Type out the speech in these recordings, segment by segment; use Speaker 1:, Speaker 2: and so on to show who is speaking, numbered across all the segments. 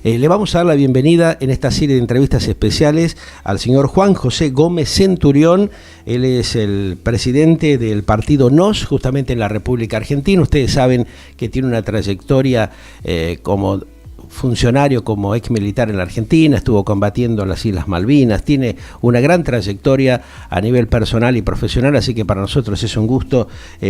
Speaker 1: Le vamos a dar la bienvenida en esta serie de entrevistas especiales al señor Juan José Gómez Centurión. Él es el presidente del partido NOS, justamente en la República Argentina. Ustedes saben que tiene una trayectoria como funcionario, como ex militar en la Argentina, estuvo combatiendo en las Islas Malvinas, tiene una gran trayectoria a nivel personal y profesional, así que para nosotros es un gusto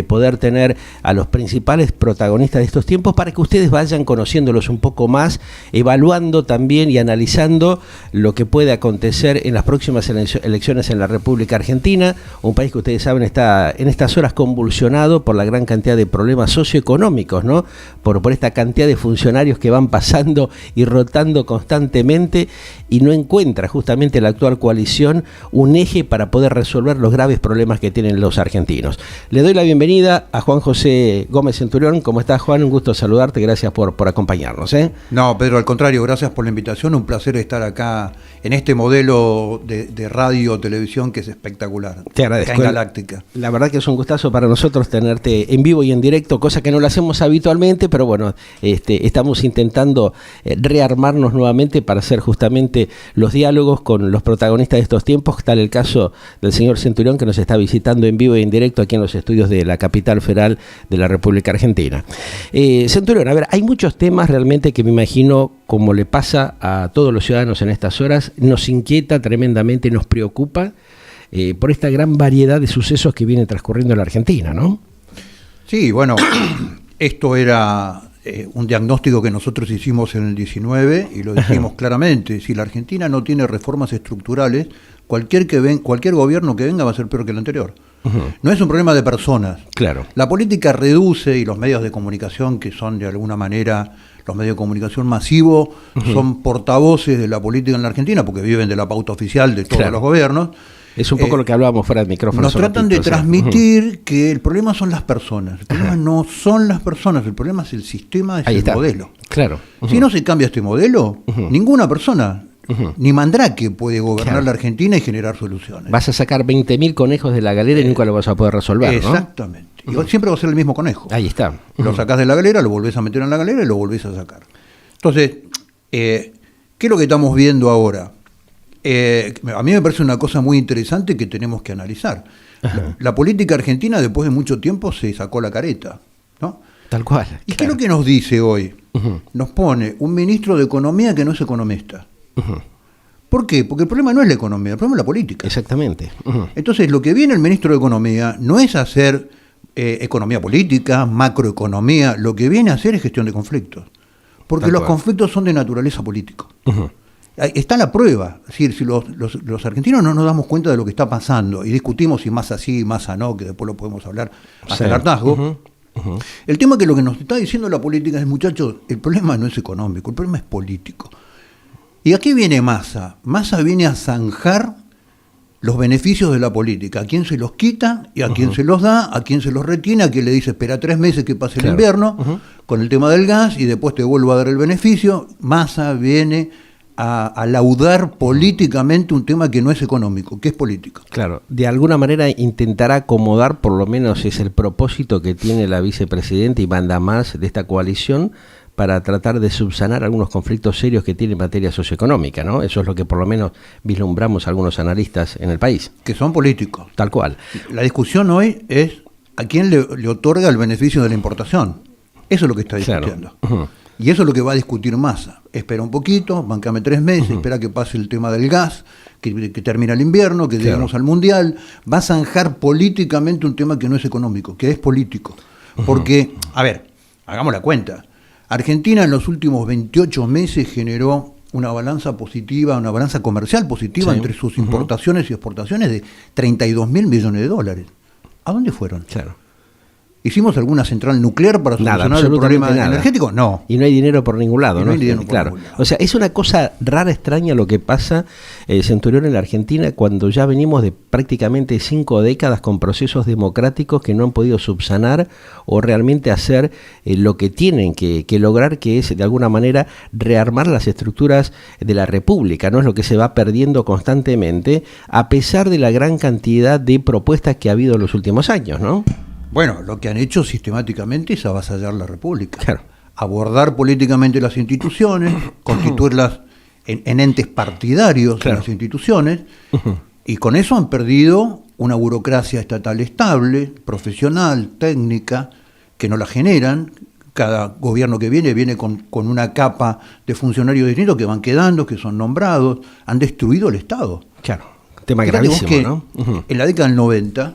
Speaker 1: poder tener a los principales protagonistas de estos tiempos para que ustedes vayan conociéndolos un poco más, evaluando también y analizando lo que puede acontecer en las próximas elecciones en la República Argentina, un país que ustedes saben está en estas horas convulsionado por la gran cantidad de problemas socioeconómicos, ¿no? Por esta cantidad de funcionarios que van pasando y rotando constantemente y no encuentra justamente la actual coalición un eje para poder resolver los graves problemas que tienen los argentinos. Le doy la bienvenida a Juan José Gómez Centurión. ¿Cómo estás, Juan? Un gusto saludarte, gracias por acompañarnos.
Speaker 2: No, Pedro, al contrario, gracias por la invitación, un placer estar acá en este modelo de radio o televisión que es espectacular.
Speaker 1: Te agradezco.
Speaker 2: Acá en Galáctica.
Speaker 1: La verdad que es un gustazo para nosotros tenerte en vivo y en directo, cosa que no lo hacemos habitualmente, pero bueno, estamos intentando rearmarnos nuevamente para hacer justamente los diálogos con los protagonistas de estos tiempos, tal el caso del señor Centurión que nos está visitando en vivo y en directo aquí en los estudios de la capital federal de la República Argentina. Centurión, a ver, hay muchos temas realmente que me imagino, como le pasa a todos los ciudadanos en estas horas, nos inquieta tremendamente, nos preocupa por esta gran variedad de sucesos que viene transcurriendo en la Argentina, ¿no?
Speaker 2: Sí, bueno, esto era un diagnóstico que nosotros hicimos en el 19 y lo dijimos claramente: si la Argentina no tiene reformas estructurales, cualquier gobierno que venga va a ser peor que el anterior. No es un problema de personas.
Speaker 1: Claro.
Speaker 2: La política reduce, y los medios de comunicación, que son de alguna manera los medios de comunicación masivos, son portavoces de la política en la Argentina porque viven de la pauta oficial de todos los gobiernos.
Speaker 1: Es un poco lo que hablábamos fuera del micrófono.
Speaker 2: Nos tratan de transmitir que el problema son las personas. El problema no son las personas, el problema es el sistema, es el modelo.
Speaker 1: Claro.
Speaker 2: Si no se cambia este modelo, ninguna persona, ni Mandrake, puede gobernar la Argentina y generar soluciones.
Speaker 1: Vas a sacar 20.000 conejos de la galera y nunca lo vas a poder resolver, ¿no?
Speaker 2: Exactamente. Y siempre va a ser el mismo conejo.
Speaker 1: Ahí está.
Speaker 2: Lo sacás de la galera, lo volvés a meter en la galera y lo volvés a sacar. Entonces, ¿qué es lo que estamos viendo ahora? A mí me parece una cosa muy interesante que tenemos que analizar. La política argentina, después de mucho tiempo, se sacó la careta, ¿no?
Speaker 1: Tal cual.
Speaker 2: ¿Y qué es lo que nos dice hoy? Nos pone un ministro de Economía que no es economista. ¿Por qué? Porque el problema no es la economía, el problema es la política.
Speaker 1: Exactamente.
Speaker 2: Entonces, lo que viene el ministro de Economía no es hacer economía política, macroeconomía, lo que viene a hacer es gestión de conflictos. Porque los conflictos son de naturaleza política. Está la prueba, es decir, si los argentinos no nos damos cuenta de lo que está pasando y discutimos si más así, más no, que después lo podemos hablar hasta el hartazgo. El tema es que lo que nos está diciendo la política es: muchachos, el problema no es económico, el problema es político. ¿Y aquí viene Massa? Massa viene a zanjar los beneficios de la política, a quién se los quita y a quién se los da, a quién se los retiene, a quién le dice espera 3 meses que pase el invierno, con el tema del gas y después te vuelvo a dar el beneficio. Massa viene a laudar políticamente un tema que no es económico, que es político.
Speaker 1: Claro, de alguna manera intentará acomodar, por lo menos es el propósito que tiene la vicepresidenta y manda más de esta coalición, para tratar de subsanar algunos conflictos serios que tiene en materia socioeconómica, ¿no? Eso es lo que por lo menos vislumbramos algunos analistas en el país.
Speaker 2: Que son políticos.
Speaker 1: Tal cual.
Speaker 2: La discusión hoy es a quién le otorga el beneficio de la importación. Eso es lo que está discutiendo. Y eso es lo que va a discutir Massa. Espera un poquito, bancame 3 meses, espera que pase el tema del gas, que termina el invierno, que llegamos al Mundial. Va a zanjar políticamente un tema que no es económico, que es político. Porque, a ver, hagamos la cuenta. Argentina en los últimos 28 meses generó una balanza positiva, una balanza comercial positiva entre sus importaciones y exportaciones de 32.000 millones de dólares. ¿A dónde fueron?
Speaker 1: Claro.
Speaker 2: ¿Hicimos alguna central nuclear para solucionar el problema energético? No.
Speaker 1: Y no hay dinero por ningún lado, ¿no?
Speaker 2: Claro.
Speaker 1: O sea, es una cosa rara, extraña lo que pasa, Centurión, en la Argentina, cuando ya venimos de prácticamente 5 décadas con procesos democráticos que no han podido subsanar o realmente hacer lo que tienen que lograr, que es de alguna manera rearmar las estructuras de la República, ¿no? Es lo que se va perdiendo constantemente, a pesar de la gran cantidad de propuestas que ha habido en los últimos años, ¿no?
Speaker 2: Bueno, lo que han hecho sistemáticamente es avasallar la República.
Speaker 1: Claro.
Speaker 2: abordar políticamente las instituciones, constituirlas en entes partidarios de las instituciones, y con eso han perdido una burocracia estatal estable, profesional, técnica, que no la generan. Cada gobierno que viene con una capa de funcionarios distintos que van quedando, que son nombrados, han destruido el Estado.
Speaker 1: Claro, tema gravísimo, ¿no?
Speaker 2: En la década del 90,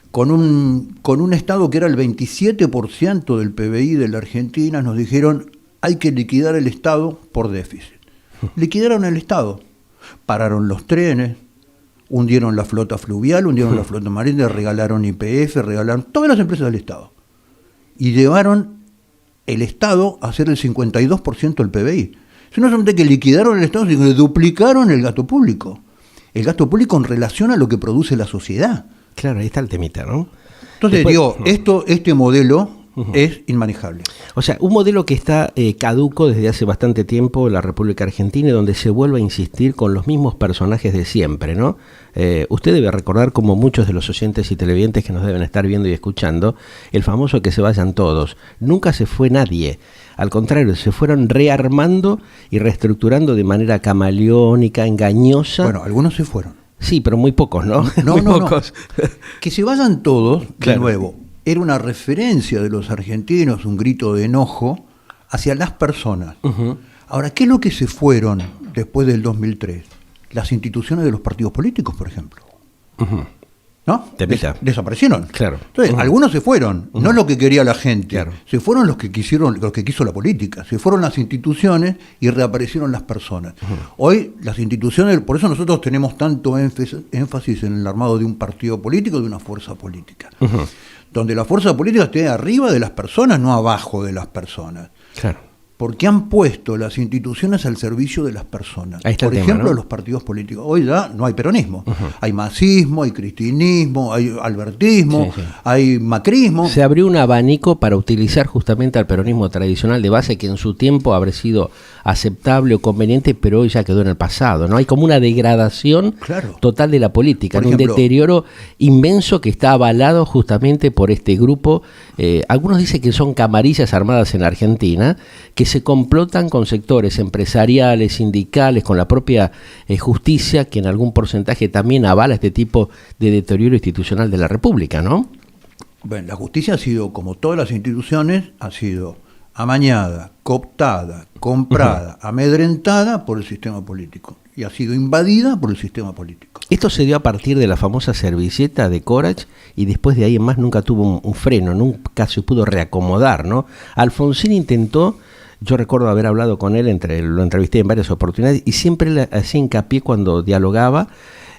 Speaker 2: con un Estado que era el 27% del PBI de la Argentina, nos dijeron hay que liquidar el Estado por déficit. Liquidaron el Estado, pararon los trenes, hundieron la flota fluvial, hundieron la flota marina, regalaron YPF, regalaron todas las empresas del Estado. Y llevaron el Estado a ser el 52% del PBI. No solamente que liquidaron el Estado, sino que duplicaron el gasto público. El gasto público en relación a lo que produce la sociedad.
Speaker 1: Claro, ahí está el temita, ¿no?
Speaker 2: Entonces este modelo es inmanejable.
Speaker 1: O sea, un modelo que está caduco desde hace bastante tiempo en la República Argentina, donde se vuelve a insistir con los mismos personajes de siempre, ¿no? Usted debe recordar, como muchos de los oyentes y televidentes que nos deben estar viendo y escuchando, el famoso que se vayan todos. Nunca se fue nadie. Al contrario, se fueron rearmando y reestructurando de manera camaleónica, engañosa.
Speaker 2: Bueno, algunos se fueron.
Speaker 1: Sí, pero muy pocos, ¿no?
Speaker 2: No,
Speaker 1: muy
Speaker 2: no,
Speaker 1: pocos.
Speaker 2: No. Que se vayan todos,
Speaker 1: claro.
Speaker 2: De nuevo, era una referencia de los argentinos, un grito de enojo hacia las personas. Ahora, ¿qué es lo que se fueron después del 2003? Las instituciones de los partidos políticos, por ejemplo. ¿No? Desaparecieron.
Speaker 1: Claro.
Speaker 2: Entonces, algunos se fueron, no lo que quería la gente.
Speaker 1: Claro.
Speaker 2: Se fueron los que quiso la política. Se fueron las instituciones y reaparecieron las personas. Hoy las instituciones, por eso nosotros tenemos tanto énfasis en el armado de un partido político, de una fuerza política. Donde la fuerza política esté arriba de las personas, no abajo de las personas.
Speaker 1: Claro.
Speaker 2: Porque han puesto las instituciones al servicio de las personas. Por ejemplo, ¿no? Los partidos políticos. Hoy ya no hay peronismo. Hay masismo, hay cristinismo, hay albertismo, hay macrismo.
Speaker 1: Se abrió un abanico para utilizar justamente al peronismo tradicional de base, que en su tiempo habría sido aceptable o conveniente, pero hoy ya quedó en el pasado, ¿no? Hay como una degradación total de la política, un deterioro inmenso que está avalado justamente por este grupo. Algunos dicen que son camarillas armadas en Argentina, que se complotan con sectores empresariales, sindicales, con la propia justicia, que en algún porcentaje también avala este tipo de deterioro institucional de la República, ¿no?
Speaker 2: Bueno, la justicia ha sido, como todas las instituciones, ha sido amañada, cooptada, comprada, amedrentada por el sistema político y ha sido invadida por el sistema político.
Speaker 1: Esto se dio a partir de la famosa servilleta de Corach y después de ahí en más nunca tuvo un freno, nunca se pudo reacomodar, ¿no? Alfonsín intentó, yo recuerdo haber hablado con él, lo entrevisté en varias oportunidades y siempre le hacía hincapié cuando dialogaba,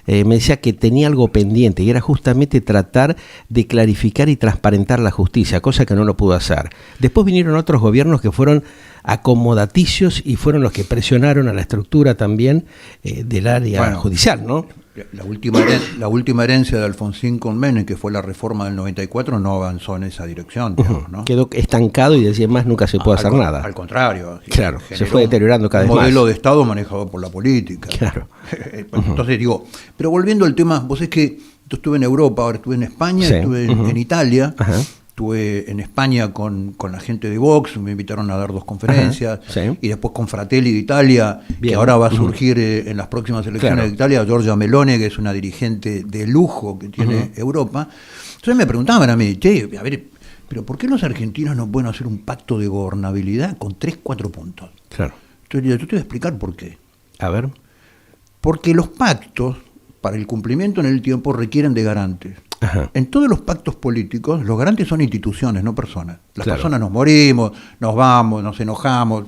Speaker 1: me decía que tenía algo pendiente y era justamente tratar de clarificar y transparentar la justicia, cosa que no lo pudo hacer. Después vinieron otros gobiernos que fueron acomodaticios y fueron los que presionaron a la estructura también del área judicial, ¿no?
Speaker 2: La última herencia de Alfonsín con Menem, que fue la reforma del 94, no avanzó en esa dirección, digamos, ¿no?
Speaker 1: Quedó estancado y decía más nunca se puede hacer nada.
Speaker 2: Al contrario.
Speaker 1: Claro, se fue deteriorando cada vez más.
Speaker 2: Un modelo de Estado manejado por la política.
Speaker 1: Claro.
Speaker 2: Entonces digo, pero volviendo al tema, vos es que yo estuve en Europa, ahora estuve en España, estuve en Italia. Estuve en España con la gente de Vox, me invitaron a dar 2 conferencias, y después con Fratelli de Italia, que ahora va a surgir en las próximas elecciones de Italia, Giorgia Meloni, que es una dirigente de lujo que tiene Europa. Entonces me preguntaban a mí, a ver, pero ¿por qué los argentinos no pueden hacer un pacto de gobernabilidad con 3-4 puntos?
Speaker 1: Claro.
Speaker 2: Entonces yo te voy a explicar por qué.
Speaker 1: A ver.
Speaker 2: Porque los pactos, para el cumplimiento en el tiempo, requieren de garantes. En todos los pactos políticos, los garantes son instituciones, no personas. Las personas nos morimos, nos vamos, nos enojamos,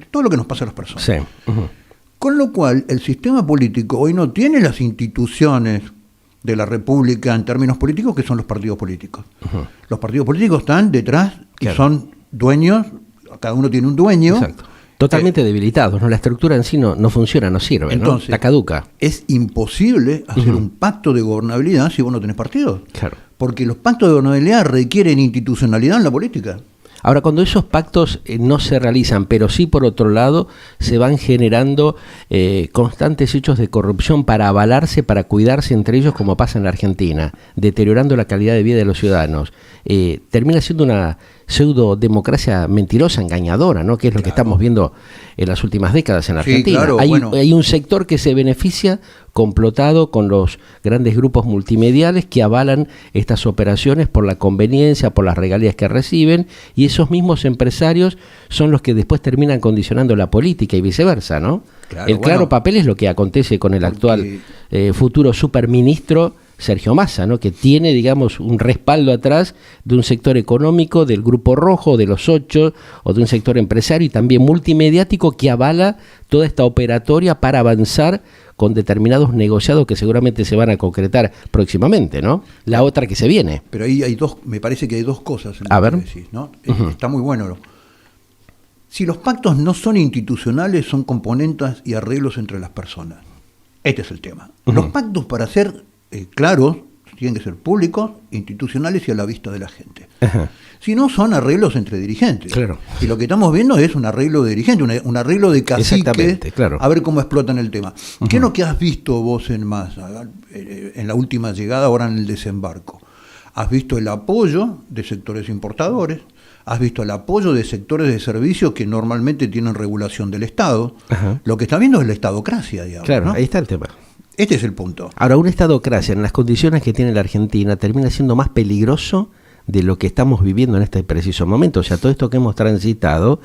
Speaker 2: todo lo que nos pasa a las personas. Con lo cual, el sistema político hoy no tiene las instituciones de la República en términos políticos, que son los partidos políticos. Los partidos políticos están detrás y son dueños, cada uno tiene un dueño.
Speaker 1: Exacto. Totalmente debilitados, ¿no? La estructura en sí no funciona, no sirve,
Speaker 2: entonces,
Speaker 1: ¿no? Está caduca.
Speaker 2: Es imposible hacer un pacto de gobernabilidad si vos no tenés partidos.
Speaker 1: Claro.
Speaker 2: Porque los pactos de gobernabilidad requieren institucionalidad en la política.
Speaker 1: Ahora, cuando esos pactos no se realizan, pero sí por otro lado se van generando constantes hechos de corrupción para avalarse, para cuidarse entre ellos, como pasa en la Argentina, deteriorando la calidad de vida de los ciudadanos, termina siendo una pseudo democracia mentirosa, engañadora, ¿no? Que es lo que estamos viendo en las últimas décadas en la Argentina.
Speaker 2: Claro,
Speaker 1: hay un sector que se beneficia complotado con los grandes grupos multimediales que avalan estas operaciones por la conveniencia, por las regalías que reciben, y esos mismos empresarios son los que después terminan condicionando la política y viceversa, ¿no?
Speaker 2: Claro,
Speaker 1: el claro papel es lo que acontece con el actual futuro superministro Sergio Massa, ¿no? Que tiene, digamos, un respaldo atrás de un sector económico, del Grupo Rojo, de los 8, o de un sector empresario y también multimediático que avala toda esta operatoria para avanzar con determinados negociados que seguramente se van a concretar próximamente, ¿no? La otra que se viene.
Speaker 2: Pero ahí hay dos, me parece que hay dos cosas en
Speaker 1: lo
Speaker 2: que decís, ¿no? Está muy bueno. Si los pactos no son institucionales, son componentes y arreglos entre las personas. Este es el tema. Los pactos, para ser claros, tienen que ser públicos, institucionales y a la vista de la gente. Si no, son arreglos entre dirigentes.
Speaker 1: Claro.
Speaker 2: Y lo que estamos viendo es un arreglo de dirigentes, un arreglo de caciques,
Speaker 1: claro.
Speaker 2: A ver cómo explotan el tema. ¿Qué es lo que has visto vos en Massa, en la última llegada, ahora en el desembarco? Has visto el apoyo de sectores importadores, has visto el apoyo de sectores de servicios que normalmente tienen regulación del Estado. Lo que está viendo es la estadocracia, digamos.
Speaker 1: Claro,
Speaker 2: ¿no?
Speaker 1: Ahí está el tema.
Speaker 2: Este es el punto.
Speaker 1: Ahora, una estadocracia en las condiciones que tiene la Argentina termina siendo más peligroso de lo que estamos viviendo en este preciso momento. O sea, todo esto que hemos transitado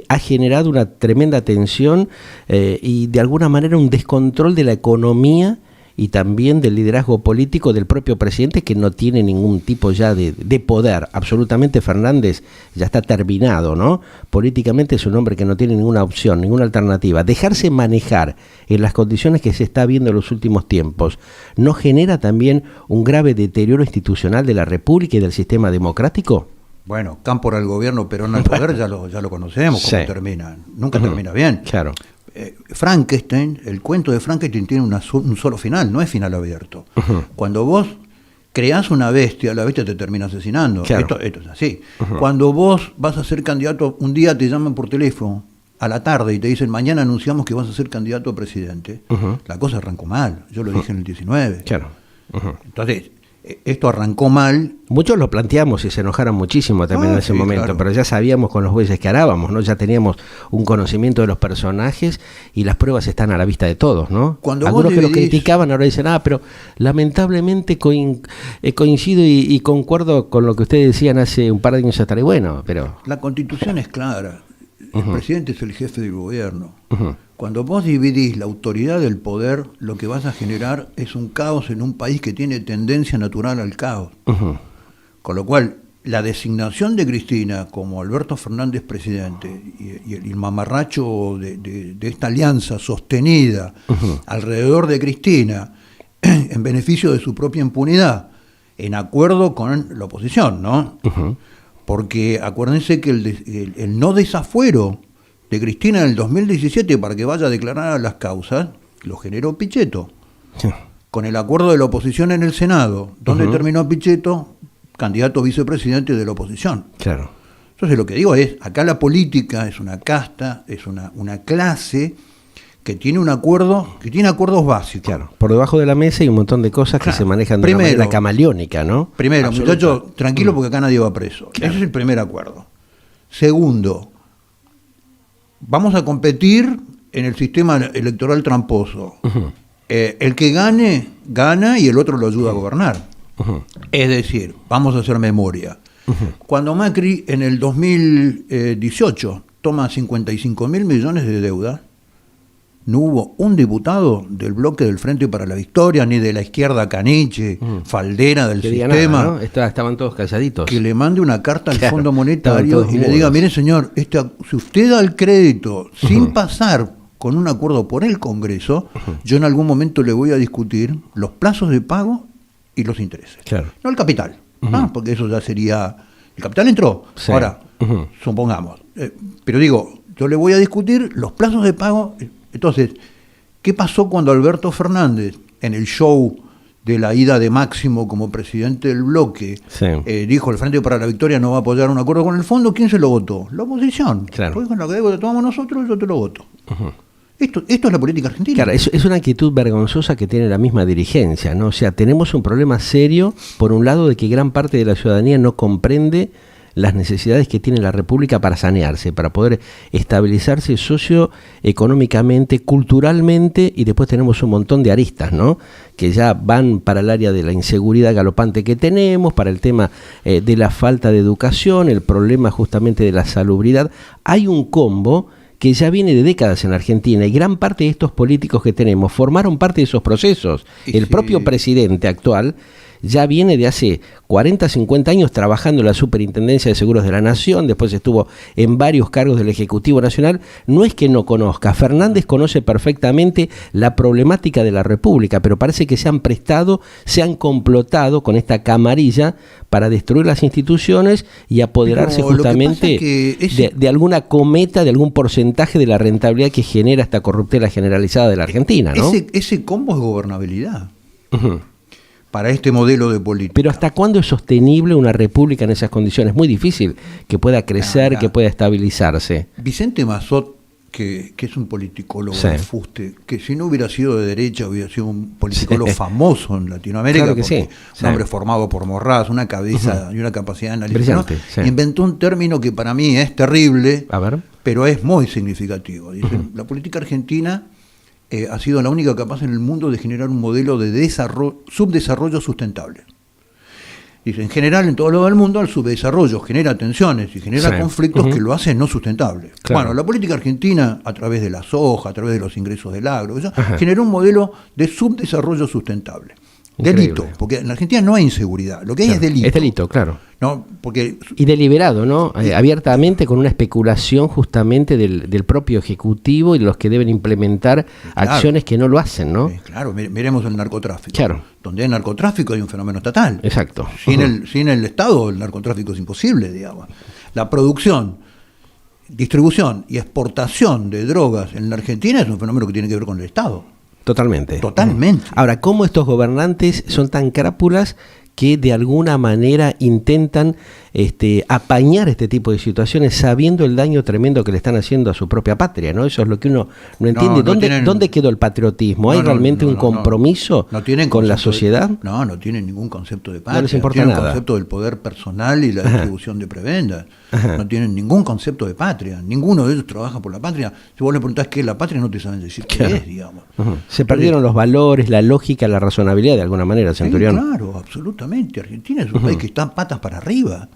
Speaker 1: ha generado una tremenda tensión y de alguna manera un descontrol de la economía y también del liderazgo político del propio presidente, que no tiene ningún tipo ya de poder. Absolutamente Fernández ya está terminado, ¿no? Políticamente es un hombre que no tiene ninguna opción, ninguna alternativa. Dejarse manejar en las condiciones que se está viendo en los últimos tiempos, ¿no genera también un grave deterioro institucional de la República y del sistema democrático?
Speaker 2: Bueno, Cámpora al gobierno, Perón al poder, ya lo conocemos cómo termina. Nunca termina bien.
Speaker 1: Claro.
Speaker 2: Frankenstein, el cuento de Frankenstein tiene un solo final, no es final abierto. Cuando vos creás una bestia, la bestia te termina asesinando. Claro. Esto es así. Cuando vos vas a ser candidato, un día te llaman por teléfono a la tarde y te dicen, mañana anunciamos que vas a ser candidato a presidente, la cosa arrancó mal. Yo lo dije en el 19.
Speaker 1: Claro.
Speaker 2: Entonces, esto arrancó mal.
Speaker 1: Muchos lo planteamos y se enojaron muchísimo también en ese momento, claro. Pero ya sabíamos con los bueyes que arábamos, ¿no? Ya teníamos un conocimiento de los personajes y las pruebas están a la vista de todos, ¿no? Algunos que lo criticaban ahora dicen, pero lamentablemente coincido y concuerdo con lo que ustedes decían hace un par de años atrás. Bueno, pero...
Speaker 2: La Constitución es clara. El presidente es el jefe del gobierno. Cuando vos dividís la autoridad del poder, lo que vas a generar es un caos en un país que tiene tendencia natural al caos. Con lo cual, la designación de Cristina como Alberto Fernández presidente y el mamarracho de esta alianza sostenida alrededor de Cristina en beneficio de su propia impunidad, en acuerdo con la oposición, ¿no? Porque acuérdense que el no desafuero de Cristina en el 2017 para que vaya a declarar las causas, lo generó Pichetto. Con el acuerdo de la oposición en el Senado, donde terminó Pichetto, candidato a vicepresidente de la oposición.
Speaker 1: Claro.
Speaker 2: Entonces lo que digo es, acá la política es una casta, es una clase que tiene un acuerdo, que tiene acuerdos básicos.
Speaker 1: Claro, por debajo de la mesa hay un montón de cosas que se manejan de una manera camaleónica, ¿no?
Speaker 2: Primero, muchachos, tranquilo porque acá nadie va preso. Claro. Ese es el primer acuerdo. Segundo, vamos a competir en el sistema electoral tramposo. El que gane, gana y el otro lo ayuda a gobernar. Es decir, vamos a hacer memoria. Cuando Macri en el 2018 toma 55.000 millones de deuda, no hubo un diputado del bloque del Frente para la Victoria, ni de la izquierda caniche, faldera del sistema,
Speaker 1: nada, ¿no? Estaban todos calladitos,
Speaker 2: que le mande una carta al Fondo Monetario y le diga, mire señor, si usted da el crédito sin pasar con un acuerdo por el Congreso, yo en algún momento le voy a discutir los plazos de pago y los intereses. Claro. No el capital, porque eso ya sería... El capital entró, sí. Ahora, supongamos. Pero digo, yo le voy a discutir los plazos de pago. Entonces, ¿qué pasó cuando Alberto Fernández, en el show de la ida de Máximo como presidente del bloque, dijo el Frente para la Victoria no va a apoyar un acuerdo con el fondo? ¿Quién se lo votó? La oposición. Claro. Porque con la que tomamos nosotros, yo te lo voto. Esto es la política argentina.
Speaker 1: Claro, es una actitud vergonzosa que tiene la misma dirigencia, ¿no? O sea, tenemos un problema serio, por un lado, de que gran parte de la ciudadanía no comprende las necesidades que tiene la República para sanearse, para poder estabilizarse socioeconómicamente, culturalmente, y después tenemos un montón de aristas, ¿no?, que ya van para el área de la inseguridad galopante que tenemos, para el tema de la falta de educación, el problema justamente de la salubridad. Hay un combo que ya viene de décadas en Argentina, y gran parte de estos políticos que tenemos formaron parte de esos procesos. El propio presidente actual ya viene de hace 40, 50 años trabajando en la Superintendencia de Seguros de la Nación, después estuvo en varios cargos del Ejecutivo Nacional. No es que no conozca, Fernández conoce perfectamente la problemática de la República, pero parece que se han prestado, se han complotado con esta camarilla para destruir las instituciones y apoderarse justamente de alguna cometa, de algún porcentaje de la rentabilidad que genera esta corruptela generalizada de la Argentina, ¿no?
Speaker 2: Ese combo es gobernabilidad. Para este modelo de política.
Speaker 1: Pero ¿hasta cuándo es sostenible una república en esas condiciones? Muy difícil que pueda crecer, que pueda estabilizarse.
Speaker 2: Vicente Massot, que es un politicólogo de fuste, que si no hubiera sido de derecha hubiera sido un politicólogo famoso en Latinoamérica,
Speaker 1: claro que
Speaker 2: un hombre formado por Morraz, una cabeza y una capacidad de análisis, ¿no? Inventó un término que para mí es terrible, pero es muy significativo. Dice, la política argentina ha sido la única capaz en el mundo de generar un modelo de subdesarrollo sustentable. Dice, en general, en todo lado del mundo, el subdesarrollo genera tensiones y genera conflictos que lo hacen no sustentable. Claro. Bueno, la política argentina, a través de la soja, a través de los ingresos del agro, generó un modelo de subdesarrollo sustentable. Increíble. Delito, porque en la Argentina no hay inseguridad, lo que hay es delito.
Speaker 1: Es delito, claro.
Speaker 2: ¿No?
Speaker 1: Y deliberado, ¿no? Abiertamente, con una especulación justamente del propio Ejecutivo y de los que deben implementar acciones que no lo hacen, ¿no?
Speaker 2: Claro, miremos el narcotráfico.
Speaker 1: Claro.
Speaker 2: Donde hay narcotráfico hay un fenómeno estatal.
Speaker 1: Exacto.
Speaker 2: Sin el Estado el narcotráfico es imposible, digamos. La producción, distribución y exportación de drogas en la Argentina es un fenómeno que tiene que ver con el Estado.
Speaker 1: Totalmente.
Speaker 2: Totalmente.
Speaker 1: Ahora, ¿cómo estos gobernantes son tan crápulas que de alguna manera intentan apañar este tipo de situaciones sabiendo el daño tremendo que le están haciendo a su propia patria, ¿no? Eso es lo que uno no entiende. ¿Dónde quedó el patriotismo? ¿Hay realmente un compromiso con la sociedad?
Speaker 2: No tienen ningún concepto de patria.
Speaker 1: No les importa
Speaker 2: tienen
Speaker 1: nada.
Speaker 2: Un concepto del poder personal y la distribución de prebendas. No tienen ningún concepto de patria. Ninguno de ellos trabaja por la patria. Si vos le preguntás qué es la patria, no te saben decir qué es, digamos.
Speaker 1: Se perdieron los valores, la lógica, la razonabilidad de alguna manera, Centurión.
Speaker 2: Sí, claro, absolutamente. Argentina es un país que está patas para arriba.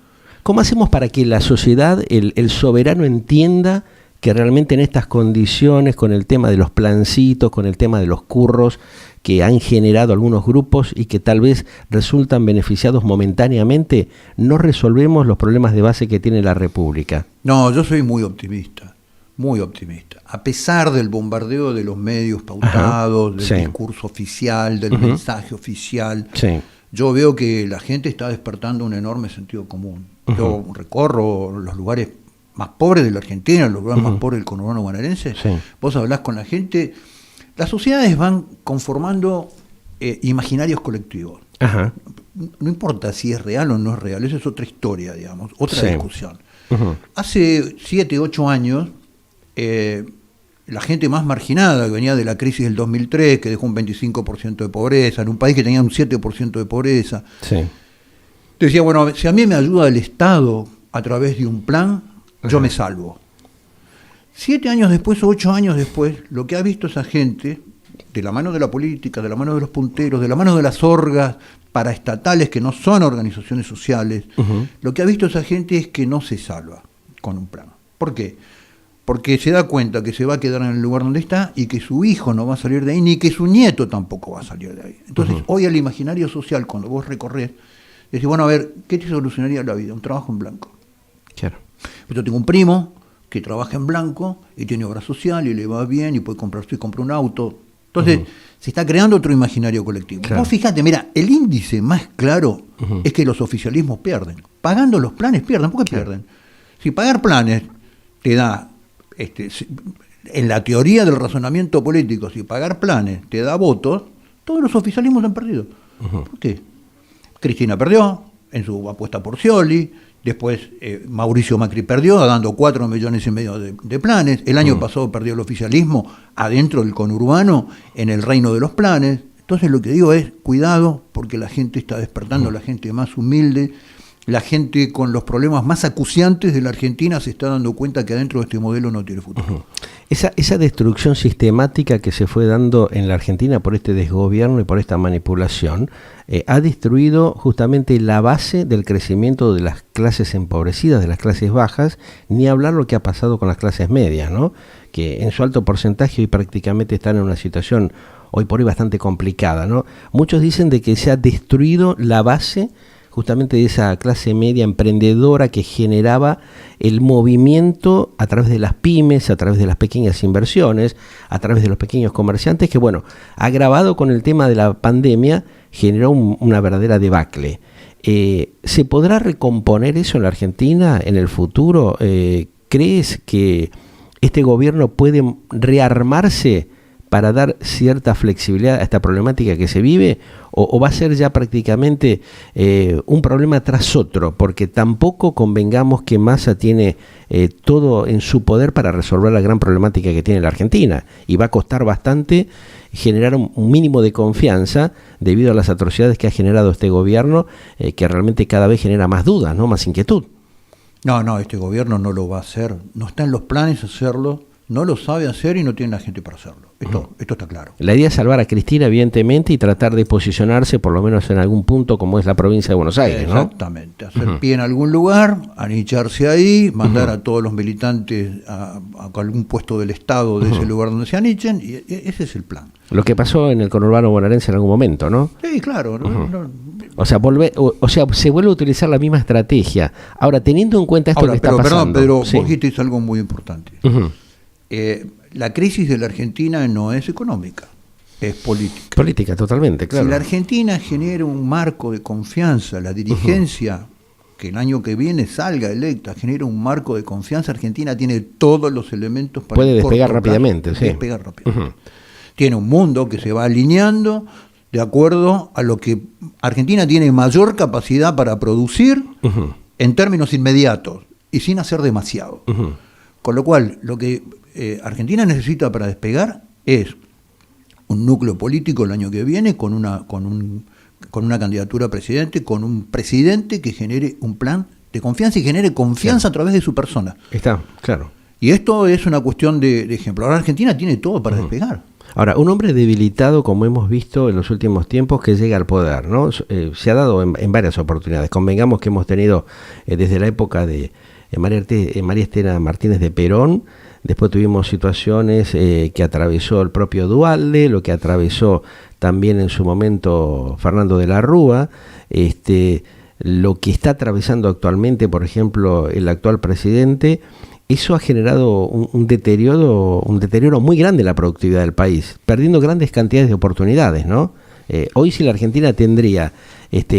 Speaker 1: ¿Cómo hacemos para que la sociedad, el soberano, entienda que realmente en estas condiciones, con el tema de los plancitos, con el tema de los curros que han generado algunos grupos y que tal vez resultan beneficiados momentáneamente, no resolvemos los problemas de base que tiene la República?
Speaker 2: No, yo soy muy optimista, muy optimista. A pesar del bombardeo de los medios pautados, del discurso oficial, del mensaje oficial, yo veo que la gente está despertando un enorme sentido común. Yo recorro los lugares más pobres de la Argentina, los lugares más pobres del conurbano bonaerense. Vos hablás con la gente. Las sociedades van conformando imaginarios colectivos. No importa si es real o no es real, esa es otra historia, digamos, otra discusión. Hace 7, 8 años, la gente más marginada, que venía de la crisis del 2003, que dejó un 25% de pobreza, en un país que tenía un 7% de pobreza, decía, bueno, si a mí me ayuda el Estado a través de un plan, yo me salvo. 7 años después o 8 años después, lo que ha visto esa gente, de la mano de la política, de la mano de los punteros, de la mano de las orgas paraestatales que no son organizaciones sociales, lo que ha visto esa gente es que no se salva con un plan. ¿Por qué? Porque se da cuenta que se va a quedar en el lugar donde está y que su hijo no va a salir de ahí, ni que su nieto tampoco va a salir de ahí. Entonces, hoy el imaginario social, cuando vos recorres, decís, bueno, a ver, ¿qué te solucionaría la vida? Un trabajo en blanco.
Speaker 1: Claro.
Speaker 2: Yo tengo un primo que trabaja en blanco y tiene obra social y le va bien y puede comprarse y compra un auto. Entonces, se está creando otro imaginario colectivo. Claro. Vos fíjate, mira, el índice más claro es que los oficialismos pierden. Pagando los planes pierden. ¿Por qué pierden? Si pagar planes te da, en la teoría del razonamiento político, si pagar planes te da votos, todos los oficialismos han perdido. ¿Por qué? Cristina perdió en su apuesta por Scioli. Después Mauricio Macri perdió dando 4,5 millones de planes. El año pasado perdió el oficialismo adentro del conurbano en el reino de los planes. Entonces lo que digo es, cuidado, porque la gente está despertando, la gente más humilde, la gente con los problemas más acuciantes de la Argentina se está dando cuenta que adentro de este modelo no tiene futuro.
Speaker 1: Esa destrucción sistemática que se fue dando en la Argentina por este desgobierno y por esta manipulación ha destruido justamente la base del crecimiento de las clases empobrecidas, de las clases bajas, ni hablar lo que ha pasado con las clases medias, ¿no? Que en su alto porcentaje hoy prácticamente están en una situación hoy por hoy bastante complicada, ¿no? Muchos dicen de que se ha destruido la base justamente de esa clase media emprendedora que generaba el movimiento a través de las pymes, a través de las pequeñas inversiones, a través de los pequeños comerciantes, que bueno, agravado con el tema de la pandemia, generó una verdadera debacle. ¿Se podrá recomponer eso en la Argentina en el futuro? ¿Crees que este gobierno puede rearmarse para dar cierta flexibilidad a esta problemática que se vive, o va a ser ya prácticamente un problema tras otro, porque tampoco convengamos que Massa tiene todo en su poder para resolver la gran problemática que tiene la Argentina, y va a costar bastante generar un mínimo de confianza debido a las atrocidades que ha generado este gobierno, que realmente cada vez genera más dudas, ¿no? Más inquietud.
Speaker 2: No, este gobierno no lo va a hacer, no está en los planes hacerlo, no lo sabe hacer y no tiene la gente para hacerlo. Esto está claro.
Speaker 1: La idea es salvar a Cristina, evidentemente, y tratar de posicionarse por lo menos en algún punto como es la provincia de Buenos Aires, ¿no?
Speaker 2: Exactamente, hacer pie en algún lugar, anicharse ahí, mandar a todos los militantes a algún puesto del Estado de ese lugar donde se anichen, y ese es el plan.
Speaker 1: Lo que pasó en el conurbano bonaerense en algún momento, ¿no?
Speaker 2: Sí, claro.
Speaker 1: O sea, se vuelve a utilizar la misma estrategia. Ahora, teniendo en cuenta esto que está pasando...
Speaker 2: Perdón, Pedro, vos dijiste algo muy importante. La crisis de la Argentina no es económica, es política.
Speaker 1: Política, totalmente, claro.
Speaker 2: Si la Argentina genera un marco de confianza, la dirigencia que el año que viene salga electa, genera un marco de confianza, Argentina tiene todos los elementos para...
Speaker 1: Puede despegar rápidamente, sí.
Speaker 2: Despegar rápidamente. Tiene un mundo que se va alineando de acuerdo a lo que Argentina tiene mayor capacidad para producir en términos inmediatos y sin hacer demasiado. Con lo cual, lo que Argentina necesita para despegar es un núcleo político el año que viene con una candidatura a presidente, con un presidente que genere un plan de confianza y genere confianza a través de su persona.
Speaker 1: Está, claro.
Speaker 2: Y esto es una cuestión de ejemplo. Ahora Argentina tiene todo para despegar.
Speaker 1: Ahora, un hombre debilitado, como hemos visto en los últimos tiempos, que llega al poder, ¿no? Se ha dado en varias oportunidades. Convengamos que hemos tenido desde la época de María Estela Martínez de Perón. Después tuvimos situaciones que atravesó el propio Duhalde, lo que atravesó también en su momento Fernando de la Rúa, lo que está atravesando actualmente, por ejemplo, el actual presidente. Eso ha generado un deterioro muy grande en la productividad del país, perdiendo grandes cantidades de oportunidades, ¿no? Hoy si la Argentina tendría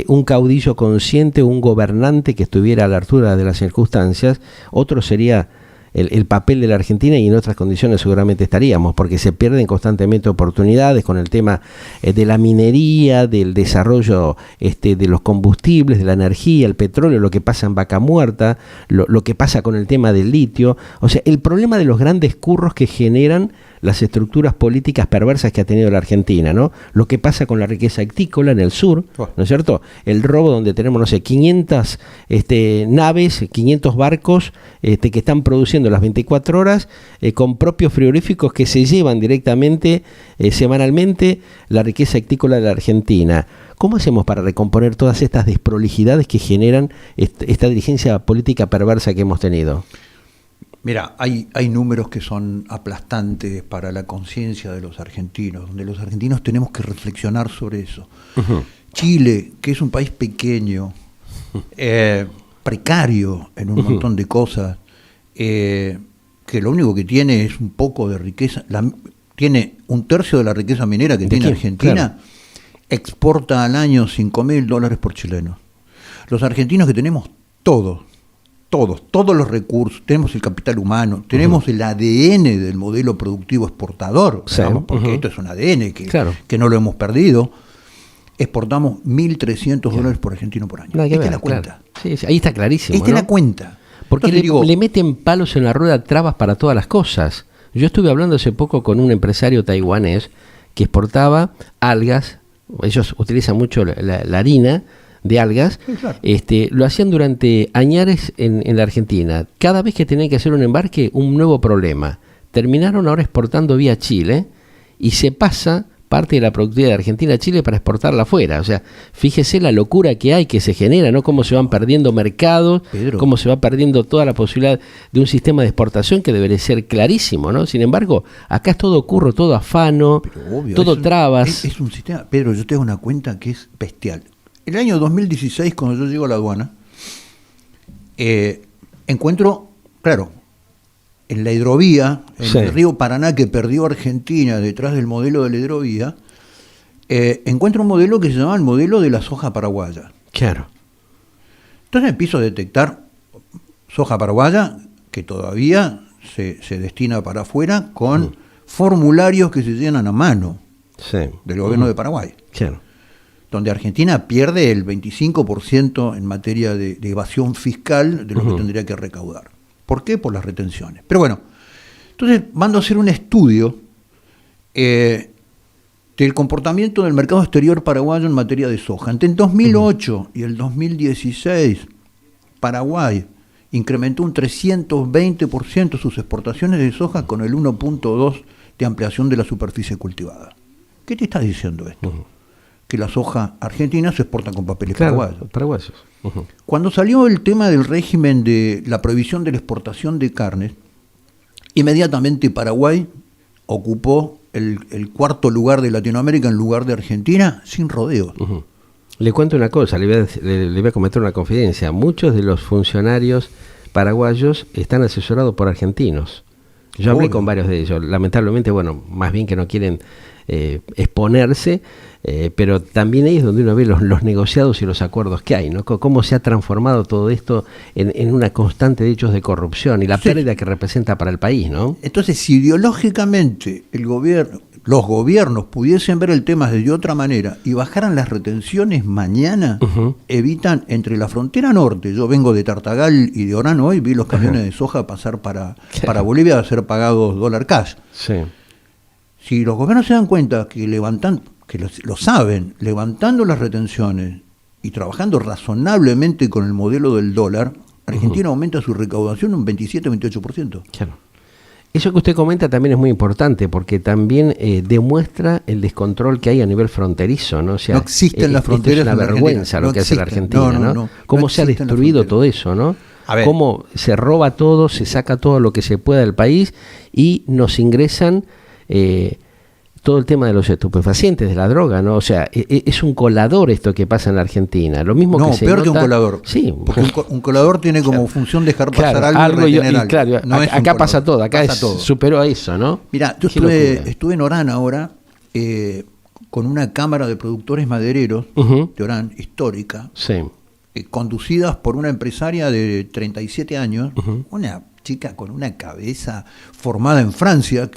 Speaker 1: un caudillo consciente, un gobernante que estuviera a la altura de las circunstancias, otro sería el papel de la Argentina, y en otras condiciones seguramente estaríamos, porque se pierden constantemente oportunidades con el tema de la minería, del desarrollo de los combustibles, de la energía, el petróleo, lo que pasa en Vaca Muerta, lo que pasa con el tema del litio. O sea, el problema de los grandes curros que generan las estructuras políticas perversas que ha tenido la Argentina, ¿no? Lo que pasa con la riqueza agrícola en el sur, ¿no es cierto? El robo donde tenemos, no sé, 500 naves, 500 barcos que están produciendo las 24 horas con propios frigoríficos que se llevan directamente, semanalmente, la riqueza agrícola de la Argentina. ¿Cómo hacemos para recomponer todas estas desprolijidades que generan esta dirigencia política perversa que hemos tenido?
Speaker 2: Mira, hay números que son aplastantes para la conciencia de los argentinos, donde los argentinos tenemos que reflexionar sobre eso. Chile, que es un país pequeño, precario en un montón de cosas, que lo único que tiene es un poco de riqueza, tiene un tercio de la riqueza minera que tiene Argentina, claro. Exporta al año $5.000 por chileno. Los argentinos que tenemos todos los recursos, tenemos el capital humano, tenemos el ADN del modelo productivo exportador, sí, porque esto es un ADN que no lo hemos perdido. Exportamos $1.300 por argentino por año. Esta es la cuenta.
Speaker 1: Claro. Sí, ahí está clarísimo.
Speaker 2: Esta es la cuenta.
Speaker 1: Porque le meten palos en la rueda, trabas para todas las cosas. Yo estuve hablando hace poco con un empresario taiwanés que exportaba algas. Ellos utilizan mucho la harina de algas,
Speaker 2: Sí, claro.
Speaker 1: lo hacían durante años en la Argentina. Cada vez que tenían que hacer un embarque, un nuevo problema. Terminaron ahora exportando vía Chile y se pasa parte de la productividad de Argentina a Chile para exportarla afuera. O sea, fíjese la locura que hay, que se genera, ¿no? Cómo se van perdiendo mercados,
Speaker 2: Pedro,
Speaker 1: cómo se va perdiendo toda la posibilidad de un sistema de exportación que debería ser clarísimo, ¿no? Sin embargo, acá es todo curro, todo afano,
Speaker 2: obvio,
Speaker 1: todo trabas.
Speaker 2: Es un sistema, Pedro, yo tengo una cuenta que es bestial. El año 2016, cuando yo llego a la aduana, encuentro, claro, en la hidrovía, en el río Paraná que perdió Argentina detrás del modelo de la hidrovía, encuentro un modelo que se llama el modelo de la soja paraguaya.
Speaker 1: Claro.
Speaker 2: Entonces empiezo a detectar soja paraguaya que todavía se destina para afuera con formularios que se llenan a mano del gobierno de Paraguay.
Speaker 1: Claro.
Speaker 2: Donde Argentina pierde el 25% en materia de evasión fiscal de lo que tendría que recaudar. ¿Por qué? Por las retenciones. Pero bueno, entonces mando a hacer un estudio del comportamiento del mercado exterior paraguayo en materia de soja. Entre el 2008 y el 2016, Paraguay incrementó un 320% sus exportaciones de soja con el 1.2 de ampliación de la superficie cultivada. ¿Qué te está diciendo esto? Que la soja argentina se exporta con papeles paraguayos. Cuando salió el tema del régimen de la prohibición de la exportación de carnes, inmediatamente Paraguay ocupó el cuarto lugar de Latinoamérica en lugar de Argentina, sin rodeos.
Speaker 1: Le cuento una cosa, le voy a comentar una confidencia. Muchos de los funcionarios paraguayos están asesorados por argentinos. Yo hablé con varios de ellos. Lamentablemente, bueno, más bien que no quieren exponerse, pero también ahí es donde uno ve los negociados y los acuerdos que hay, ¿no? Cómo se ha transformado todo esto en una constante de hechos de corrupción y la pérdida que representa para el país, ¿no?
Speaker 2: Entonces, si ideológicamente los gobiernos pudiesen ver el tema de otra manera y bajaran las retenciones mañana, evitan entre la frontera norte, yo vengo de Tartagal y de Orán hoy, vi los camiones de soja pasar para Bolivia a ser pagados dólar cash.
Speaker 1: Sí.
Speaker 2: Si los gobiernos se dan cuenta que lo saben, levantando las retenciones y trabajando razonablemente con el modelo del dólar, Argentina aumenta su recaudación un 27-28%.
Speaker 1: Claro. Eso que usted comenta también es muy importante porque también demuestra el descontrol que hay a nivel fronterizo, ¿no? O sea,
Speaker 2: no existen las fronteras.
Speaker 1: Es una vergüenza lo que hace la Argentina, ¿no? Cómo se ha destruido todo eso, ¿no? Cómo se roba todo, se saca todo lo que se pueda del país y nos ingresan todo el tema de los estupefacientes, de la droga, ¿no? O sea, es un colador esto que pasa en la Argentina. Lo mismo que se
Speaker 2: peor
Speaker 1: nota,
Speaker 2: que un colador.
Speaker 1: Sí.
Speaker 2: Porque un colador tiene como función dejar pasar algo y retener algo.
Speaker 1: Claro,
Speaker 2: no
Speaker 1: acá pasa todo, acá superó a eso, ¿no?
Speaker 2: Mira, yo estuve en Orán ahora con una cámara de productores madereros de Orán, histórica, conducidas por una empresaria de 37 años, una chica con una cabeza formada en Francia,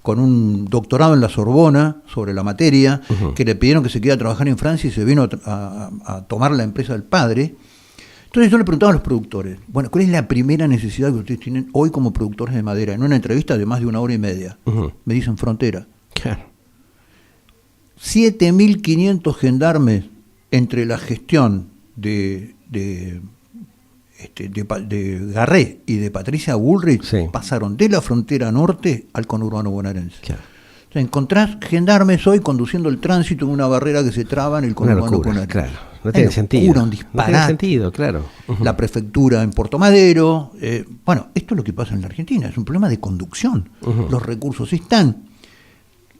Speaker 2: con un doctorado en la Sorbona sobre la materia, que le pidieron que se quedara a trabajar en Francia y se vino a tomar la empresa del padre. Entonces yo le preguntaba a los productores, bueno, ¿cuál es la primera necesidad que ustedes tienen hoy como productores de madera? En una entrevista de más de 1 hora y media. Me dicen frontera.
Speaker 1: Claro.
Speaker 2: 7.500 gendarmes entre la gestión de Garré y de Patricia Bullrich pasaron de la frontera norte al conurbano bonaerense. Claro. O sea, encontrás gendarmes hoy conduciendo el tránsito en una barrera que se traba en el conurbano bonaerense.
Speaker 1: Claro. No tiene sentido.
Speaker 2: Un disparate.
Speaker 1: No tiene sentido, claro.
Speaker 2: La prefectura en Puerto Madero. Bueno, esto es lo que pasa en la Argentina. Es un problema de conducción. Los recursos están,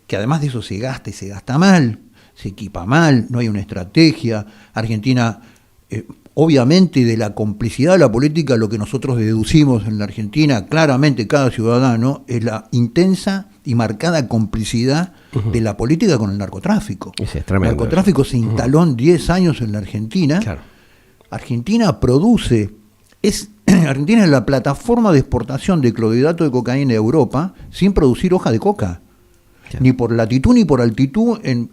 Speaker 2: que además de eso se gasta y se gasta mal, se equipa mal, no hay una estrategia. Argentina... obviamente de la complicidad de la política, lo que nosotros deducimos en la Argentina, claramente cada ciudadano, es la intensa y marcada complicidad de la política con el narcotráfico.
Speaker 1: Es tremendo.
Speaker 2: El narcotráfico se instaló en 10 años en la Argentina. Claro. Argentina produce, Argentina es la plataforma de exportación de clorhidrato de cocaína de Europa sin producir hoja de coca. Claro. Ni por latitud ni por altitud en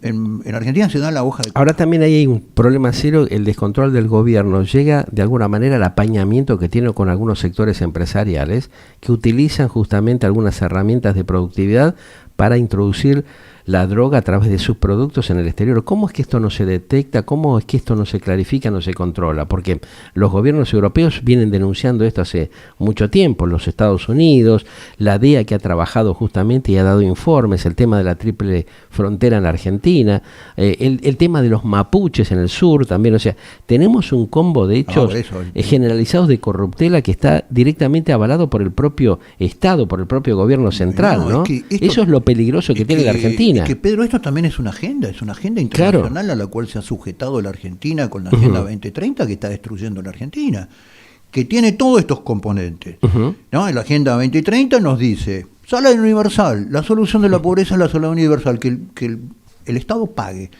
Speaker 2: Argentina se da la hoja de coca.
Speaker 1: Ahora también ahí hay un problema serio, el descontrol del gobierno. Llega de alguna manera el apañamiento que tiene con algunos sectores empresariales que utilizan justamente algunas herramientas de productividad para introducir la droga a través de sus productos en el exterior. ¿Cómo es que esto no se detecta? ¿Cómo es que esto no se clarifica, no se controla? Porque los gobiernos europeos vienen denunciando esto hace mucho tiempo, los Estados Unidos, la DEA que ha trabajado justamente y ha dado informes, el tema de la triple frontera en Argentina, el tema de los mapuches en el sur también, o sea, tenemos un combo de hechos generalizados de corruptela que está directamente avalado por el propio Estado, por el propio gobierno central, ¿no? Eso es lo peligroso que tiene la Argentina.
Speaker 2: Que Pedro, esto también es una agenda internacional, claro, a la cual se ha sujetado la Argentina con la Agenda 2030 que está destruyendo la Argentina, que tiene todos estos componentes. ¿No? En la Agenda 2030 nos dice, salario universal, la solución de la pobreza es la salario universal, que el Estado pague.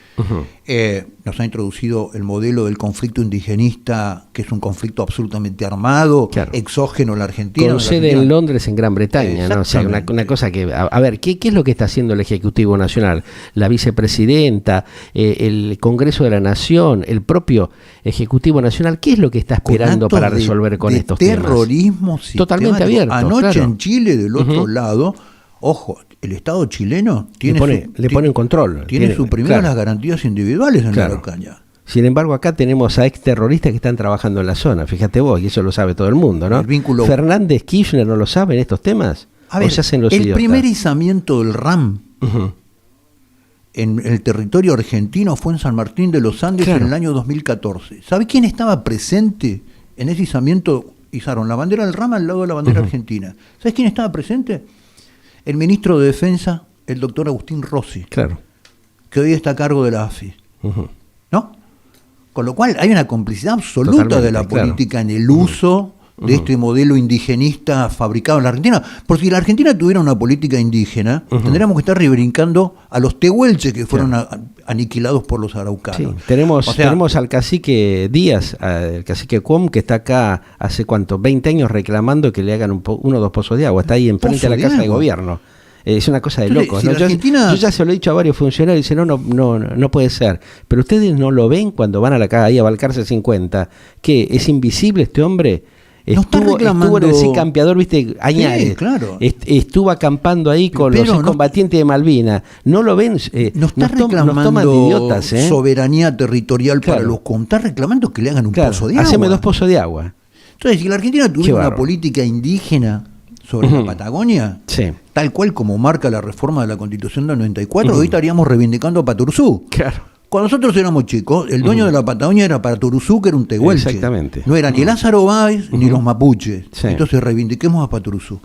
Speaker 2: Nos ha introducido el modelo del conflicto indigenista, que es un conflicto absolutamente armado, claro, exógeno en la Argentina.
Speaker 1: Con sede en Londres, en Gran Bretaña, ¿no? O sea, una cosa que... A ver, ¿qué es lo que está haciendo el Ejecutivo Nacional? La vicepresidenta, el Congreso de la Nación, el propio Ejecutivo Nacional, ¿qué es lo que está esperando para resolver con estos temas?
Speaker 2: Terrorismo
Speaker 1: totalmente abierto.
Speaker 2: Anoche,
Speaker 1: claro,
Speaker 2: en Chile, del otro lado, ojo, el Estado chileno
Speaker 1: le pone en control.
Speaker 2: Tiene suprimidas, claro, las garantías individuales en, claro, la Araucanía.
Speaker 1: Sin embargo, acá tenemos a exterroristas que están trabajando en la zona. Fíjate vos, y eso lo sabe todo el mundo, ¿no? Fernández, Kirchner, ¿no lo saben estos temas?
Speaker 2: A ver, el primer izamiento del RAM en el territorio argentino fue en San Martín de los Andes, claro, en el año 2014. ¿Sabe quién estaba presente en ese izamiento? Izaron la bandera del RAM al lado de la bandera argentina. ¿Sabes quién estaba presente? El ministro de Defensa, el doctor Agustín Rossi,
Speaker 1: claro,
Speaker 2: que hoy está a cargo de la AFI. ¿No? Con lo cual hay una complicidad absoluta totalmente, de la política, claro, en el uso de este modelo indigenista fabricado en la Argentina. Porque si la Argentina tuviera una política indígena, tendríamos que estar rebrincando a los tehuelches que fueron aniquilados por los araucanos.
Speaker 1: Sí, tenemos al cacique Díaz, el cacique Cuom, que está acá hace ¿cuánto? 20 años reclamando que le hagan uno o dos pozos de agua. Está ahí enfrente de la Casa de Gobierno. Es una cosa de locos, ¿no? Yo ya se lo he dicho a varios funcionarios y dicen, no puede ser. Pero ustedes no lo ven cuando van a la calle, ahí a Balcarce 50. ¿Qué? ¿Es invisible este hombre? Estuvo en el sí campeador, ¿viste? Añade.
Speaker 2: Sí, claro.
Speaker 1: Estuvo acampando ahí con los combatientes de Malvinas. No lo ven.
Speaker 2: No está reclamando nos toman de idiotas, soberanía territorial, claro, para los COM. Está reclamando que le hagan un pozo de agua.
Speaker 1: Haceme 2 pozos de agua.
Speaker 2: Entonces, si la Argentina tuviera una política indígena sobre la Patagonia, tal cual como marca la reforma de la Constitución del 94, hoy estaríamos reivindicando a Paturzú.
Speaker 1: Claro.
Speaker 2: Cuando nosotros éramos chicos, el dueño de la Patagonia era Patoruzú, que era un tehuelche.
Speaker 1: Exactamente.
Speaker 2: No era ni Lázaro Báez ni los mapuches. Entonces reivindiquemos a Patoruzú.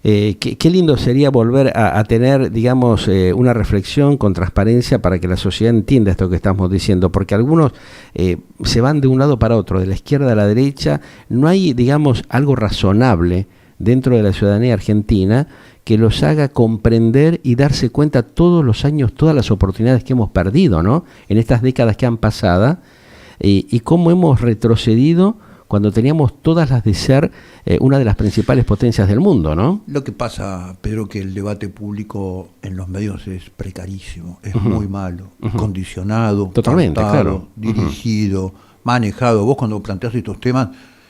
Speaker 1: Qué lindo sería volver a tener, digamos, una reflexión con transparencia para que la sociedad entienda esto que estamos diciendo, porque algunos se van de un lado para otro, de la izquierda a la derecha. No hay, digamos, algo razonable dentro de la ciudadanía argentina que los haga comprender y darse cuenta todos los años, todas las oportunidades que hemos perdido, ¿no? En estas décadas que han pasado, y cómo hemos retrocedido cuando teníamos todas las de ser una de las principales potencias del mundo, ¿no?
Speaker 2: Lo que pasa, Pedro, que el debate público en los medios es precarísimo, es muy malo, condicionado,
Speaker 1: totalmente, claro,
Speaker 2: dirigido, manejado. Vos cuando planteás estos temas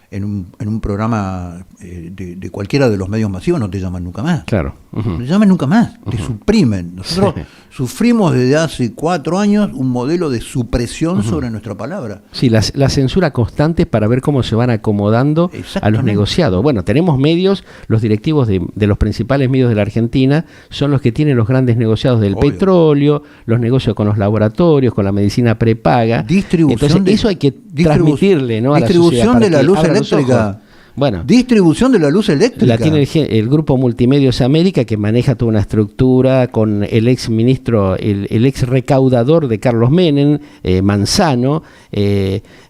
Speaker 2: en un programa de cualquiera de los medios masivos no te llaman nunca más.
Speaker 1: Claro.
Speaker 2: No te llaman nunca más, te suprimen. Nosotros sufrimos desde hace 4 años un modelo de supresión sobre nuestra palabra.
Speaker 1: Sí, la censura constante para ver cómo se van acomodando a los negociados. Bueno, tenemos medios, los directivos de los principales medios de la Argentina son los que tienen los grandes negociados del petróleo, los negocios con los laboratorios, con la medicina prepaga. Entonces, eso hay que transmitirle, ¿no? A la sociedad.
Speaker 2: Distribución de la luz eléctrica.
Speaker 1: Bueno,
Speaker 2: distribución de la luz eléctrica.
Speaker 1: La tiene el Grupo Multimedios América, que maneja toda una estructura con el ex ministro, el ex recaudador de Carlos Menem, Manzano,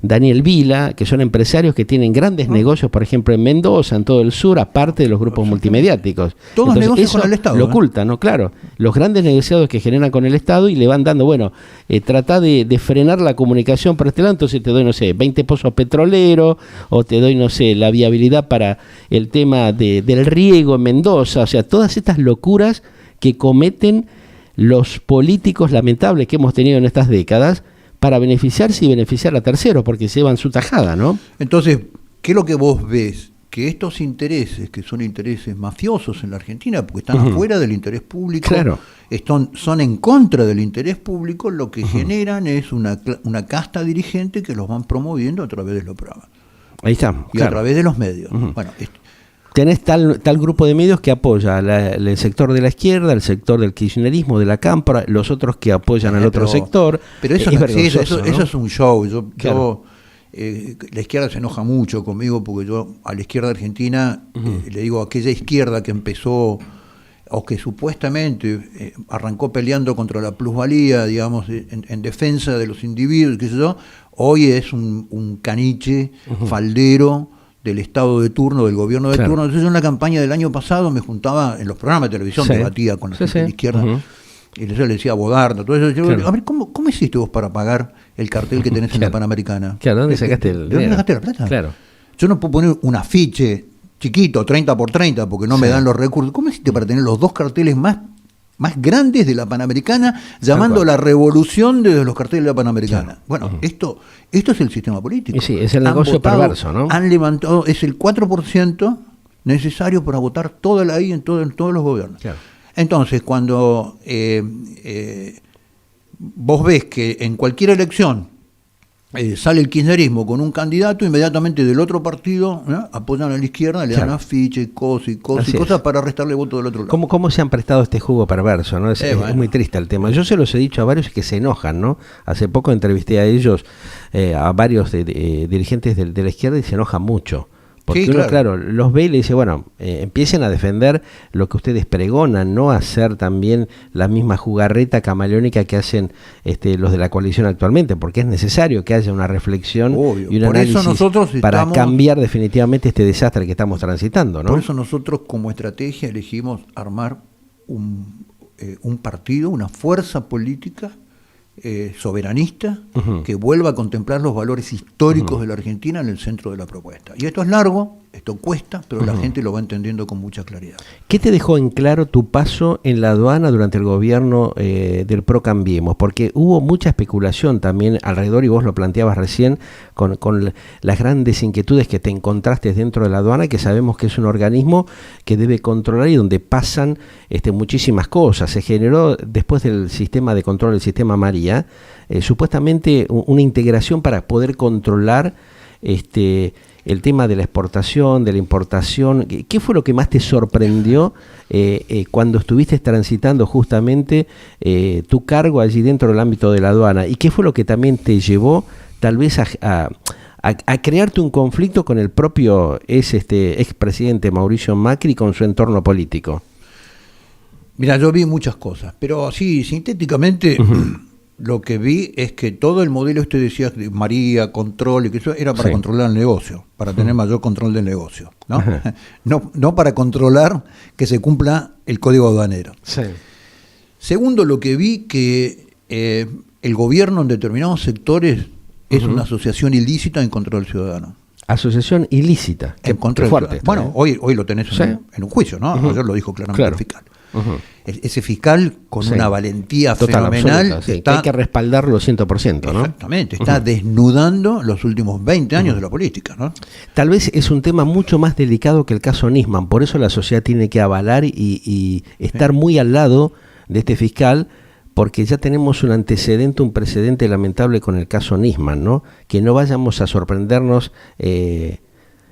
Speaker 1: Daniel Vila, que son empresarios que tienen grandes negocios, por ejemplo, en Mendoza, en todo el sur, aparte de los grupos multimediáticos.
Speaker 2: Todos negocios con el Estado.
Speaker 1: Lo ocultan, ¿no? Claro, los grandes negociados que generan con el Estado y le van dando, trata de frenar la comunicación por este lado, entonces te doy, 20 pozos petroleros, o te doy, la viabilidad para el tema del riego en Mendoza, o sea, todas estas locuras que cometen los políticos lamentables que hemos tenido en estas décadas para beneficiarse y beneficiar a terceros, porque se llevan su tajada, ¿no?
Speaker 2: Entonces, ¿qué es lo que vos ves? Que estos intereses, que son intereses mafiosos en la Argentina, porque están afuera del interés público, son en contra del interés público, lo que generan es una casta dirigente que los van promoviendo a través de los programas.
Speaker 1: Ahí está.
Speaker 2: Y a través de los medios.
Speaker 1: Bueno, tenés tal grupo de medios que apoya el sector de la izquierda, el sector del kirchnerismo, de la cámpora, los otros que apoyan al otro sector.
Speaker 2: Pero eso eso es un show. La izquierda se enoja mucho conmigo porque yo a la izquierda argentina le digo, aquella izquierda que empezó o que supuestamente arrancó peleando contra la plusvalía, digamos, en defensa de los individuos, qué sé yo, hoy es un caniche faldero del Estado de turno, del gobierno de turno. Entonces yo en la campaña del año pasado me juntaba en los programas de televisión, debatía con la gente de la izquierda, y yo le decía a Bodardo, todo eso. Yo, a ver, ¿cómo hiciste vos para pagar el cartel que tenés en la Panamericana?
Speaker 1: Claro, ¿dónde sacaste el dinero?
Speaker 2: ¿De dónde sacaste la plata?
Speaker 1: Claro.
Speaker 2: Yo no puedo poner un afiche chiquito, 30 por 30, porque no me dan los recursos. ¿Cómo hiciste para tener los dos carteles más grandes de la Panamericana, llamando la revolución de los carteles de la Panamericana? Bueno, esto es el sistema político.
Speaker 1: Y sí, es el negocio perverso, ¿no?
Speaker 2: Han levantado, es el 4% necesario para votar toda la I en todos los gobiernos. Claro. Entonces, cuando vos ves que en cualquier elección sale el kirchnerismo con un candidato, inmediatamente del otro partido apoyan a la izquierda, le dan afiches, cosas para restarle voto del otro lado.
Speaker 1: ¿Cómo se han prestado este jugo perverso? ¿No? Es muy triste el tema. Yo se los he dicho a varios que se enojan, ¿no? Hace poco entrevisté a ellos, a varios dirigentes de la izquierda, y se enojan mucho. Porque uno, claro, los ve y le dice, bueno, empiecen a defender lo que ustedes pregonan, no hacer también la misma jugarreta camaleónica que hacen los de la coalición actualmente, porque es necesario que haya una reflexión y un análisis para cambiar definitivamente este desastre que estamos transitando, ¿no?
Speaker 2: Por eso nosotros como estrategia elegimos armar un partido, una fuerza política soberanista que vuelva a contemplar los valores históricos de la Argentina en el centro de la propuesta. Y esto es largo, esto cuesta, pero la gente lo va entendiendo con mucha claridad.
Speaker 1: ¿Qué te dejó en claro tu paso en la aduana durante el gobierno del PRO Cambiemos? Porque hubo mucha especulación también alrededor, y vos lo planteabas recién, con las grandes inquietudes que te encontraste dentro de la aduana, que sabemos que es un organismo que debe controlar y donde pasan muchísimas cosas. Se generó, después del sistema de control, el sistema María, supuestamente una integración para poder controlar el tema de la exportación, de la importación. ¿Qué fue lo que más te sorprendió cuando estuviste transitando justamente tu cargo allí dentro del ámbito de la aduana? ¿Y qué fue lo que también te llevó tal vez a crearte un conflicto con el propio expresidente Mauricio Macri, con su entorno político?
Speaker 2: Mira, yo vi muchas cosas, pero así sintéticamente lo que vi es que todo el modelo decía de María, control, y que eso era para controlar el negocio, para tener mayor control del negocio, ¿no? No para controlar que se cumpla el código aduanero. Sí. Segundo, lo que vi que el gobierno en determinados sectores es una asociación ilícita en contra del ciudadano.
Speaker 1: Asociación ilícita.
Speaker 2: En contra del ciudadano. Bueno, hoy lo tenés en un juicio, ¿no? Ayer lo dijo claramente el fiscal. Ese fiscal con una valentía fenomenal
Speaker 1: absoluta, que hay que respaldarlo 100%, ¿no?
Speaker 2: Exactamente, está desnudando los últimos 20 años de la política, ¿no?
Speaker 1: Tal vez es un tema mucho más delicado que el caso Nisman, por eso la sociedad tiene que avalar y estar muy al lado de este fiscal, porque ya tenemos un antecedente, un precedente lamentable con el caso Nisman, ¿no? Que no vayamos a sorprendernos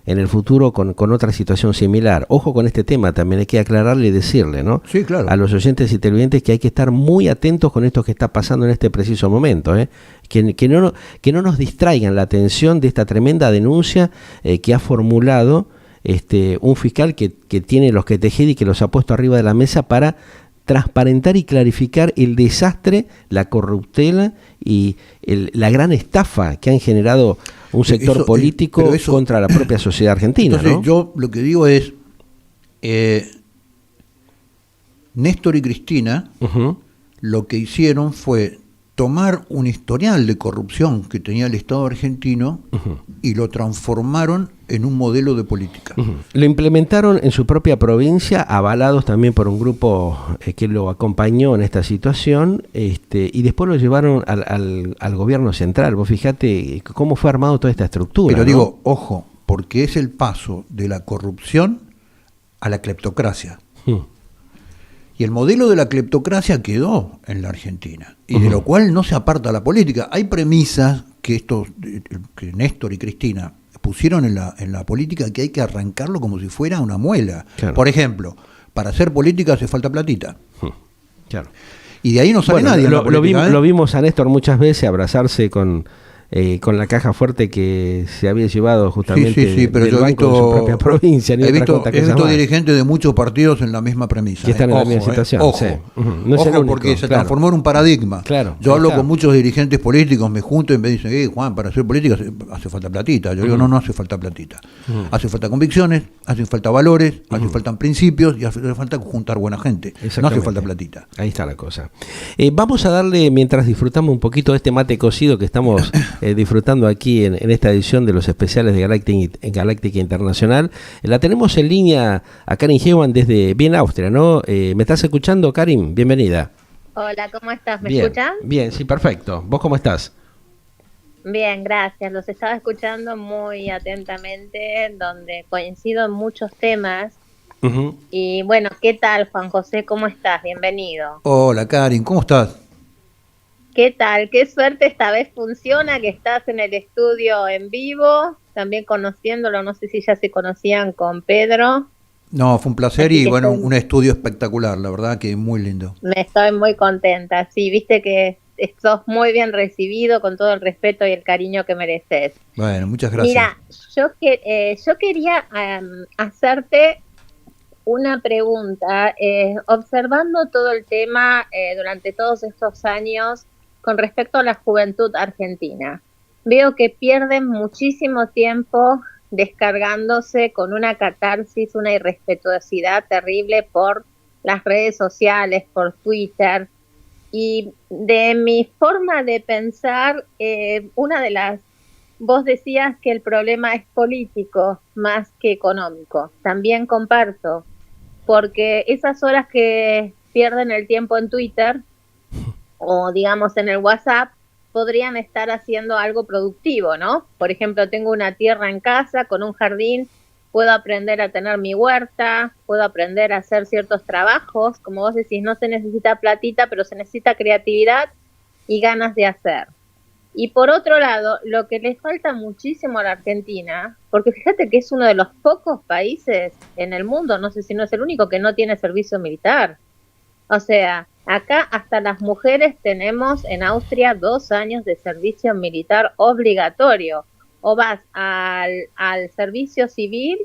Speaker 1: en el futuro con otra situación similar. Ojo con este tema, también hay que aclararle y decirle, ¿no?
Speaker 2: Sí, claro.
Speaker 1: A los oyentes y televidentes que hay que estar muy atentos con esto que está pasando en este preciso momento, que no nos distraigan la atención de esta tremenda denuncia que ha formulado un fiscal que tiene los que tejer y que los ha puesto arriba de la mesa para transparentar y clarificar el desastre, la corruptela y la gran estafa que han generado un sector político contra la propia sociedad argentina.
Speaker 2: Entonces,
Speaker 1: ¿no?
Speaker 2: Yo lo que digo es, Néstor y Cristina lo que hicieron fue tomar un historial de corrupción que tenía el Estado argentino y lo transformaron en un modelo de política.
Speaker 1: Lo implementaron en su propia provincia, avalados también por un grupo que lo acompañó en esta situación, y después lo llevaron al gobierno central. Vos fijate cómo fue armado toda esta estructura.
Speaker 2: Pero digo, ojo, porque es el paso de la corrupción a la cleptocracia. Y Y el modelo de la cleptocracia quedó en la Argentina, y de lo cual no se aparta la política. Hay premisas que Néstor y Cristina pusieron en la política, que hay que arrancarlo como si fuera una muela. Claro. Por ejemplo, para hacer política hace falta platita.
Speaker 1: Claro.
Speaker 2: Y de ahí no sale nadie.
Speaker 1: Lo vimos a Néstor muchas veces abrazarse con la caja fuerte que se había llevado justamente
Speaker 2: pero
Speaker 1: del
Speaker 2: yo
Speaker 1: banco de su propia provincia.
Speaker 2: He visto dirigentes de muchos partidos en la misma premisa.
Speaker 1: Que están en la misma situación.
Speaker 2: Ojo,
Speaker 1: sí.
Speaker 2: No es único, porque se transformó en un paradigma.
Speaker 1: Claro,
Speaker 2: yo hablo con muchos dirigentes políticos, me junto y me dicen, Juan, para hacer política hace falta platita. Yo digo, no hace falta platita. Hace falta convicciones, hacen falta valores, hacen falta principios y hace falta juntar buena gente. No hace falta platita.
Speaker 1: Ahí está la cosa. Vamos a darle, mientras disfrutamos un poquito de este mate cocido que estamos disfrutando aquí en esta edición de los especiales de Galáctica Internacional. La tenemos en línea a Karin Heumann desde Viena, Austria, ¿no? ¿Me estás escuchando, Karin? Bienvenida.
Speaker 3: Hola, ¿cómo estás? ¿Me
Speaker 1: bien,
Speaker 3: escuchan?
Speaker 1: Bien, sí, perfecto. ¿Vos cómo estás?
Speaker 3: Bien, gracias. Los estaba escuchando muy atentamente, donde coincido en muchos temas. Y bueno, ¿qué tal, Juan José? ¿Cómo estás? Bienvenido.
Speaker 2: Hola, Karin, ¿cómo estás?
Speaker 3: ¿Qué tal? Qué suerte esta vez funciona, que estás en el estudio en vivo, también conociéndolo, no sé si ya se conocían con Pedro.
Speaker 2: No, fue un placer y bueno, un estudio espectacular, la verdad que muy lindo.
Speaker 3: Me estoy muy contenta, sí, viste que sos muy bien recibido, con todo el respeto y el cariño que mereces.
Speaker 2: Bueno, muchas gracias.
Speaker 3: Mira, yo quería hacerte una pregunta, observando todo el tema durante todos estos años con respecto a la juventud argentina. Veo que pierden muchísimo tiempo descargándose con una catarsis, una irrespetuosidad terrible por las redes sociales, por Twitter. Y de mi forma de pensar, vos decías que el problema es político más que económico. También comparto, porque esas horas que pierden el tiempo en Twitter o digamos en el WhatsApp, podrían estar haciendo algo productivo, ¿no? Por ejemplo, tengo una tierra en casa con un jardín, puedo aprender a tener mi huerta, puedo aprender a hacer ciertos trabajos, como vos decís, no se necesita platita, pero se necesita creatividad y ganas de hacer. Y por otro lado, lo que le falta muchísimo a la Argentina, porque fíjate que es uno de los pocos países en el mundo, no sé si no es el único, que no tiene servicio militar. O sea, acá hasta las mujeres tenemos en Austria 2 años de servicio militar obligatorio. O vas al servicio civil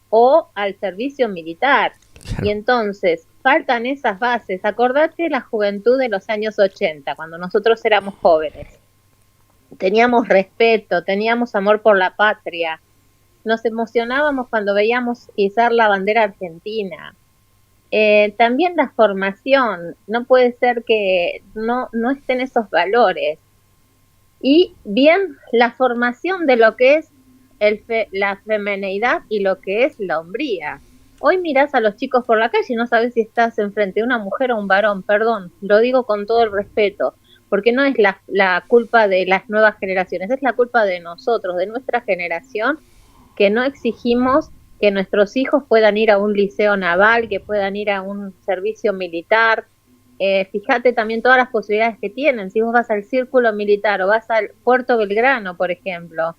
Speaker 3: o al servicio militar. Y entonces faltan esas bases. Acordate la juventud de los años 80, cuando nosotros éramos jóvenes. Teníamos respeto, teníamos amor por la patria. Nos emocionábamos cuando veíamos izar la bandera argentina. También la formación, no puede ser que no estén esos valores. Y bien, la formación de lo que es la femineidad y lo que es la hombría. Hoy mirás a los chicos por la calle y no sabes si estás enfrente de una mujer o un varón, perdón, lo digo con todo el respeto, porque no es la culpa de las nuevas generaciones, es la culpa de nosotros, de nuestra generación, que no exigimos que nuestros hijos puedan ir a un liceo naval, que puedan ir a un servicio militar. Fíjate también todas las posibilidades que tienen. Si vos vas al Círculo Militar o vas al Puerto Belgrano, por ejemplo,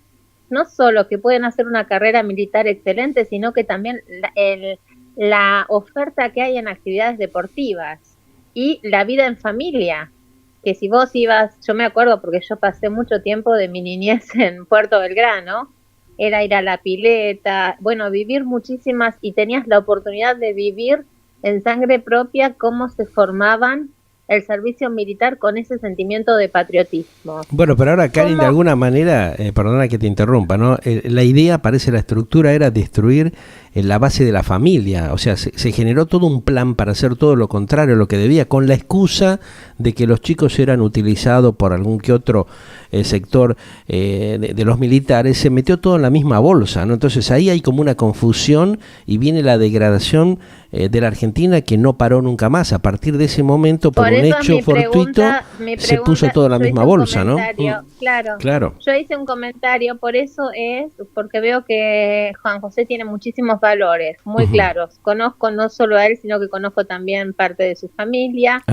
Speaker 3: no solo que pueden hacer una carrera militar excelente, sino que también la oferta que hay en actividades deportivas y la vida en familia, que si vos ibas, yo me acuerdo porque yo pasé mucho tiempo de mi niñez en Puerto Belgrano, era ir a la pileta, bueno, vivir muchísimas, y tenías la oportunidad de vivir en sangre propia cómo se formaban el servicio militar con ese sentimiento de patriotismo.
Speaker 1: Bueno, pero ahora, Karin, de alguna manera, perdona que te interrumpa, ¿no? La idea, parece, la estructura era destruir la base de la familia, o sea, se generó todo un plan para hacer todo lo contrario a lo que debía, con la excusa de que los chicos eran utilizados por algún que otro sector de los militares, se metió todo en la misma bolsa, ¿no? Entonces ahí hay como una confusión y viene la degradación de la Argentina que no paró nunca más. A partir de ese momento, por un hecho fortuito, se puso todo en la misma bolsa, ¿no?
Speaker 3: Claro. Yo hice un comentario, por eso es, porque veo que Juan José tiene muchísimos valores muy claros. Conozco no solo a él, sino que conozco también parte de su familia,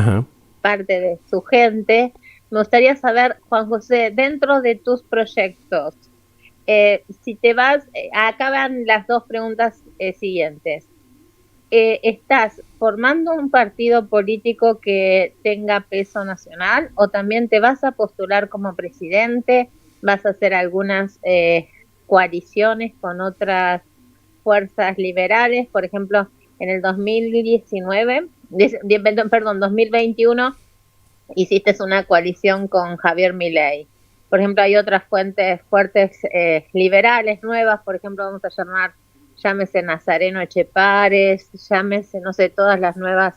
Speaker 3: parte de su gente. Me gustaría saber, Juan José, dentro de tus proyectos, si te vas, acá van las dos preguntas siguientes. ¿Estás formando un partido político que tenga peso nacional o también te vas a postular como presidente? ¿Vas a hacer algunas coaliciones con otras fuerzas liberales? Por ejemplo, en el 2021 hiciste una coalición con Javier Milei. Por ejemplo, hay otras fuertes liberales nuevas, por ejemplo, vamos a llámese Nazareno Echepares, llámese, no sé, todas las nuevas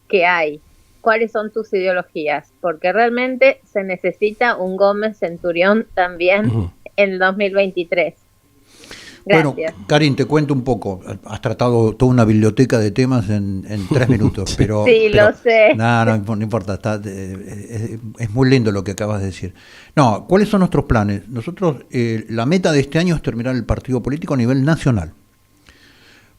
Speaker 3: que hay. ¿Cuáles son tus ideologías? Porque realmente se necesita un Gómez Centurión también en el 2023. Gracias.
Speaker 2: Bueno, Karin, te cuento un poco. Has tratado toda una biblioteca de temas en 3 minutos. Pero,
Speaker 3: sí, lo sé.
Speaker 2: No importa. Es muy lindo lo que acabas de decir. No, ¿cuáles son nuestros planes? Nosotros, la meta de este año es terminar el partido político a nivel nacional.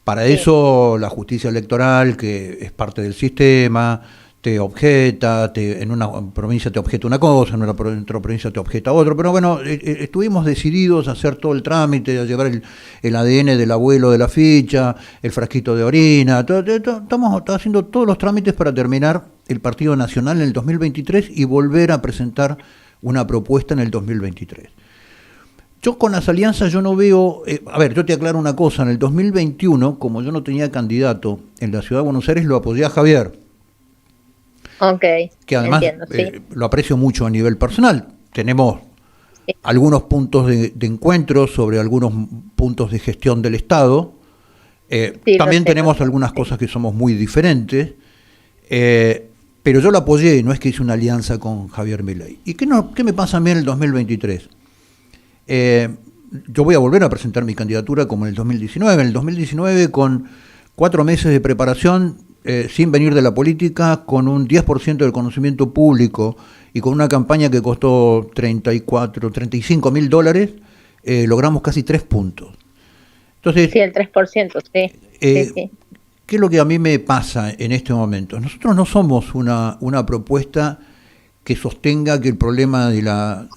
Speaker 2: Para eso, la justicia electoral, que es parte del sistema, te objeta, en una provincia te objeta una cosa, en otra provincia te objeta otra, pero bueno, estuvimos decididos a hacer todo el trámite, a llevar el ADN del abuelo de la ficha, el frasquito de orina, estamos haciendo todos los trámites para terminar el partido nacional en el 2023 y volver a presentar una propuesta en el 2023. Yo con las alianzas yo no veo, yo te aclaro una cosa, en el 2021, como yo no tenía candidato en la Ciudad de Buenos Aires, lo apoyé a Javier.
Speaker 3: Okay,
Speaker 2: que además
Speaker 3: entiendo, sí.
Speaker 2: Lo aprecio mucho a nivel personal. Tenemos algunos puntos de encuentro sobre algunos puntos de gestión del Estado. También tenemos algunas cosas que somos muy diferentes, pero yo lo apoyé, no es que hice una alianza con Javier Milei. ¿Y qué me pasa a mí en el 2023? Yo voy a volver a presentar mi candidatura como en el 2019. En el 2019, con 4 meses de preparación, sin venir de la política, con un 10% del conocimiento público y con una campaña que costó $35.000, logramos casi 3 puntos. Entonces,
Speaker 3: sí, el 3%, sí.
Speaker 2: ¿Qué es lo que a mí me pasa en este momento? Nosotros no somos una propuesta que sostenga que el problema de la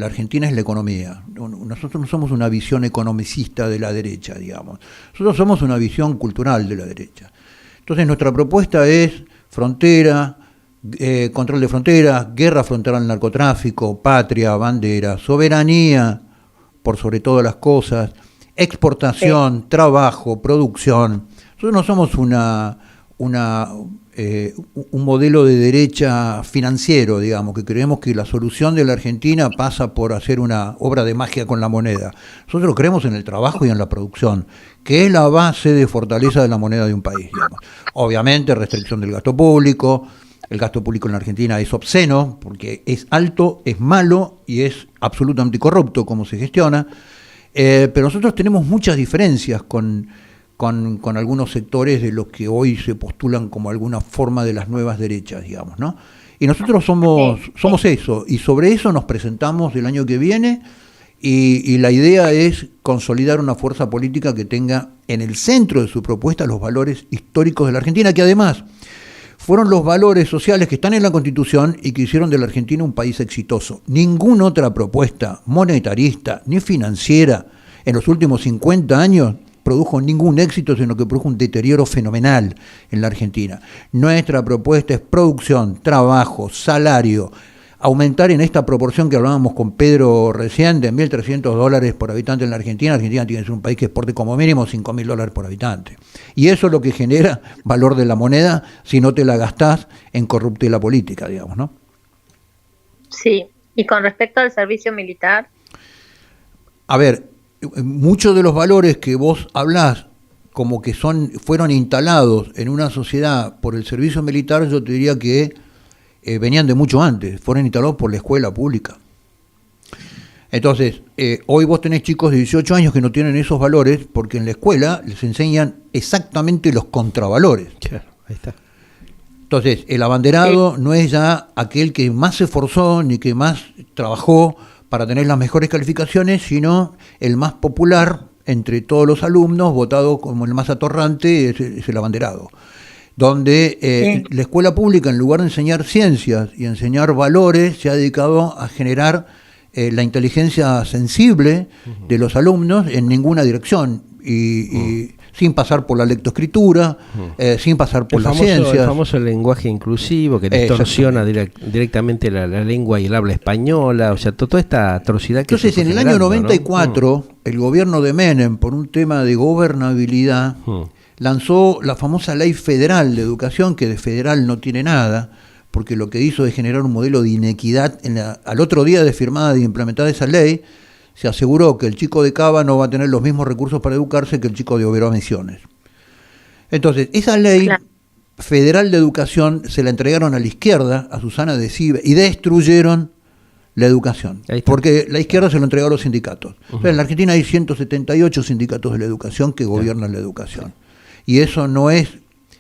Speaker 2: Argentina es la economía. Nosotros no somos una visión economicista de la derecha, digamos. Nosotros somos una visión cultural de la derecha. Entonces nuestra propuesta es frontera, control de fronteras, guerra frontal al narcotráfico, patria, bandera, soberanía, por sobre todas las cosas, exportación, trabajo, producción. Nosotros no somos un modelo de derecha financiero, digamos, que creemos que la solución de la Argentina pasa por hacer una obra de magia con la moneda. Nosotros creemos en el trabajo y en la producción, que es la base de fortaleza de la moneda de un país, digamos. Obviamente, restricción del gasto público. El gasto público en la Argentina es obsceno, porque es alto, es malo y es absolutamente corrupto como se gestiona. Pero nosotros tenemos muchas diferencias con algunos sectores de los que hoy se postulan como alguna forma de las nuevas derechas, digamos, ¿no? Y nosotros somos eso, y sobre eso nos presentamos el año que viene, y la idea es consolidar una fuerza política que tenga en el centro de su propuesta los valores históricos de la Argentina, que además fueron los valores sociales que están en la Constitución y que hicieron de la Argentina un país exitoso. Ninguna otra propuesta monetarista ni financiera en los últimos 50 años produjo ningún éxito, sino que produjo un deterioro fenomenal en la Argentina. Nuestra propuesta es producción, trabajo, salario, aumentar en esta proporción que hablábamos con Pedro recién, de $1.300 por habitante en la Argentina. Argentina tiene que ser un país que exporte como mínimo $5.000 por habitante. Y eso es lo que genera valor de la moneda si no te la gastás en corruptela política, digamos, ¿no?
Speaker 3: Sí, y con respecto al servicio militar.
Speaker 2: A ver, muchos de los valores que vos hablás como que fueron instalados en una sociedad por el servicio militar, yo te diría que venían de mucho antes, fueron instalados por la escuela pública. Entonces, hoy vos tenés chicos de 18 años que no tienen esos valores porque en la escuela les enseñan exactamente los contravalores.
Speaker 1: Claro, ahí está.
Speaker 2: Entonces, el abanderado no es ya aquel que más se esforzó ni que más trabajó para tener las mejores calificaciones, sino el más popular entre todos los alumnos, votado como el más atorrante, es el abanderado. Donde la escuela pública, en lugar de enseñar ciencias y enseñar valores, se ha dedicado a generar la inteligencia sensible de los alumnos en ninguna dirección y sin pasar por la lectoescritura, sin pasar por las ciencias.
Speaker 1: El famoso lenguaje inclusivo que distorsiona directamente la lengua y el habla española, o sea, toda esta atrocidad que
Speaker 2: entonces, en el año 94, ¿no? El gobierno de Menem, por un tema de gobernabilidad, lanzó la famosa Ley Federal de Educación, que de federal no tiene nada, porque lo que hizo es generar un modelo de inequidad. Al otro día de firmada y implementada esa ley, se aseguró que el chico de Cava no va a tener los mismos recursos para educarse que el chico de Oberá Misiones. Entonces, esa ley federal de educación se la entregaron a la izquierda, a Susana de Cive, y destruyeron la educación, porque la izquierda se lo entregó a los sindicatos. O sea, en la Argentina hay 178 sindicatos de la educación que gobiernan la educación. Y eso no es...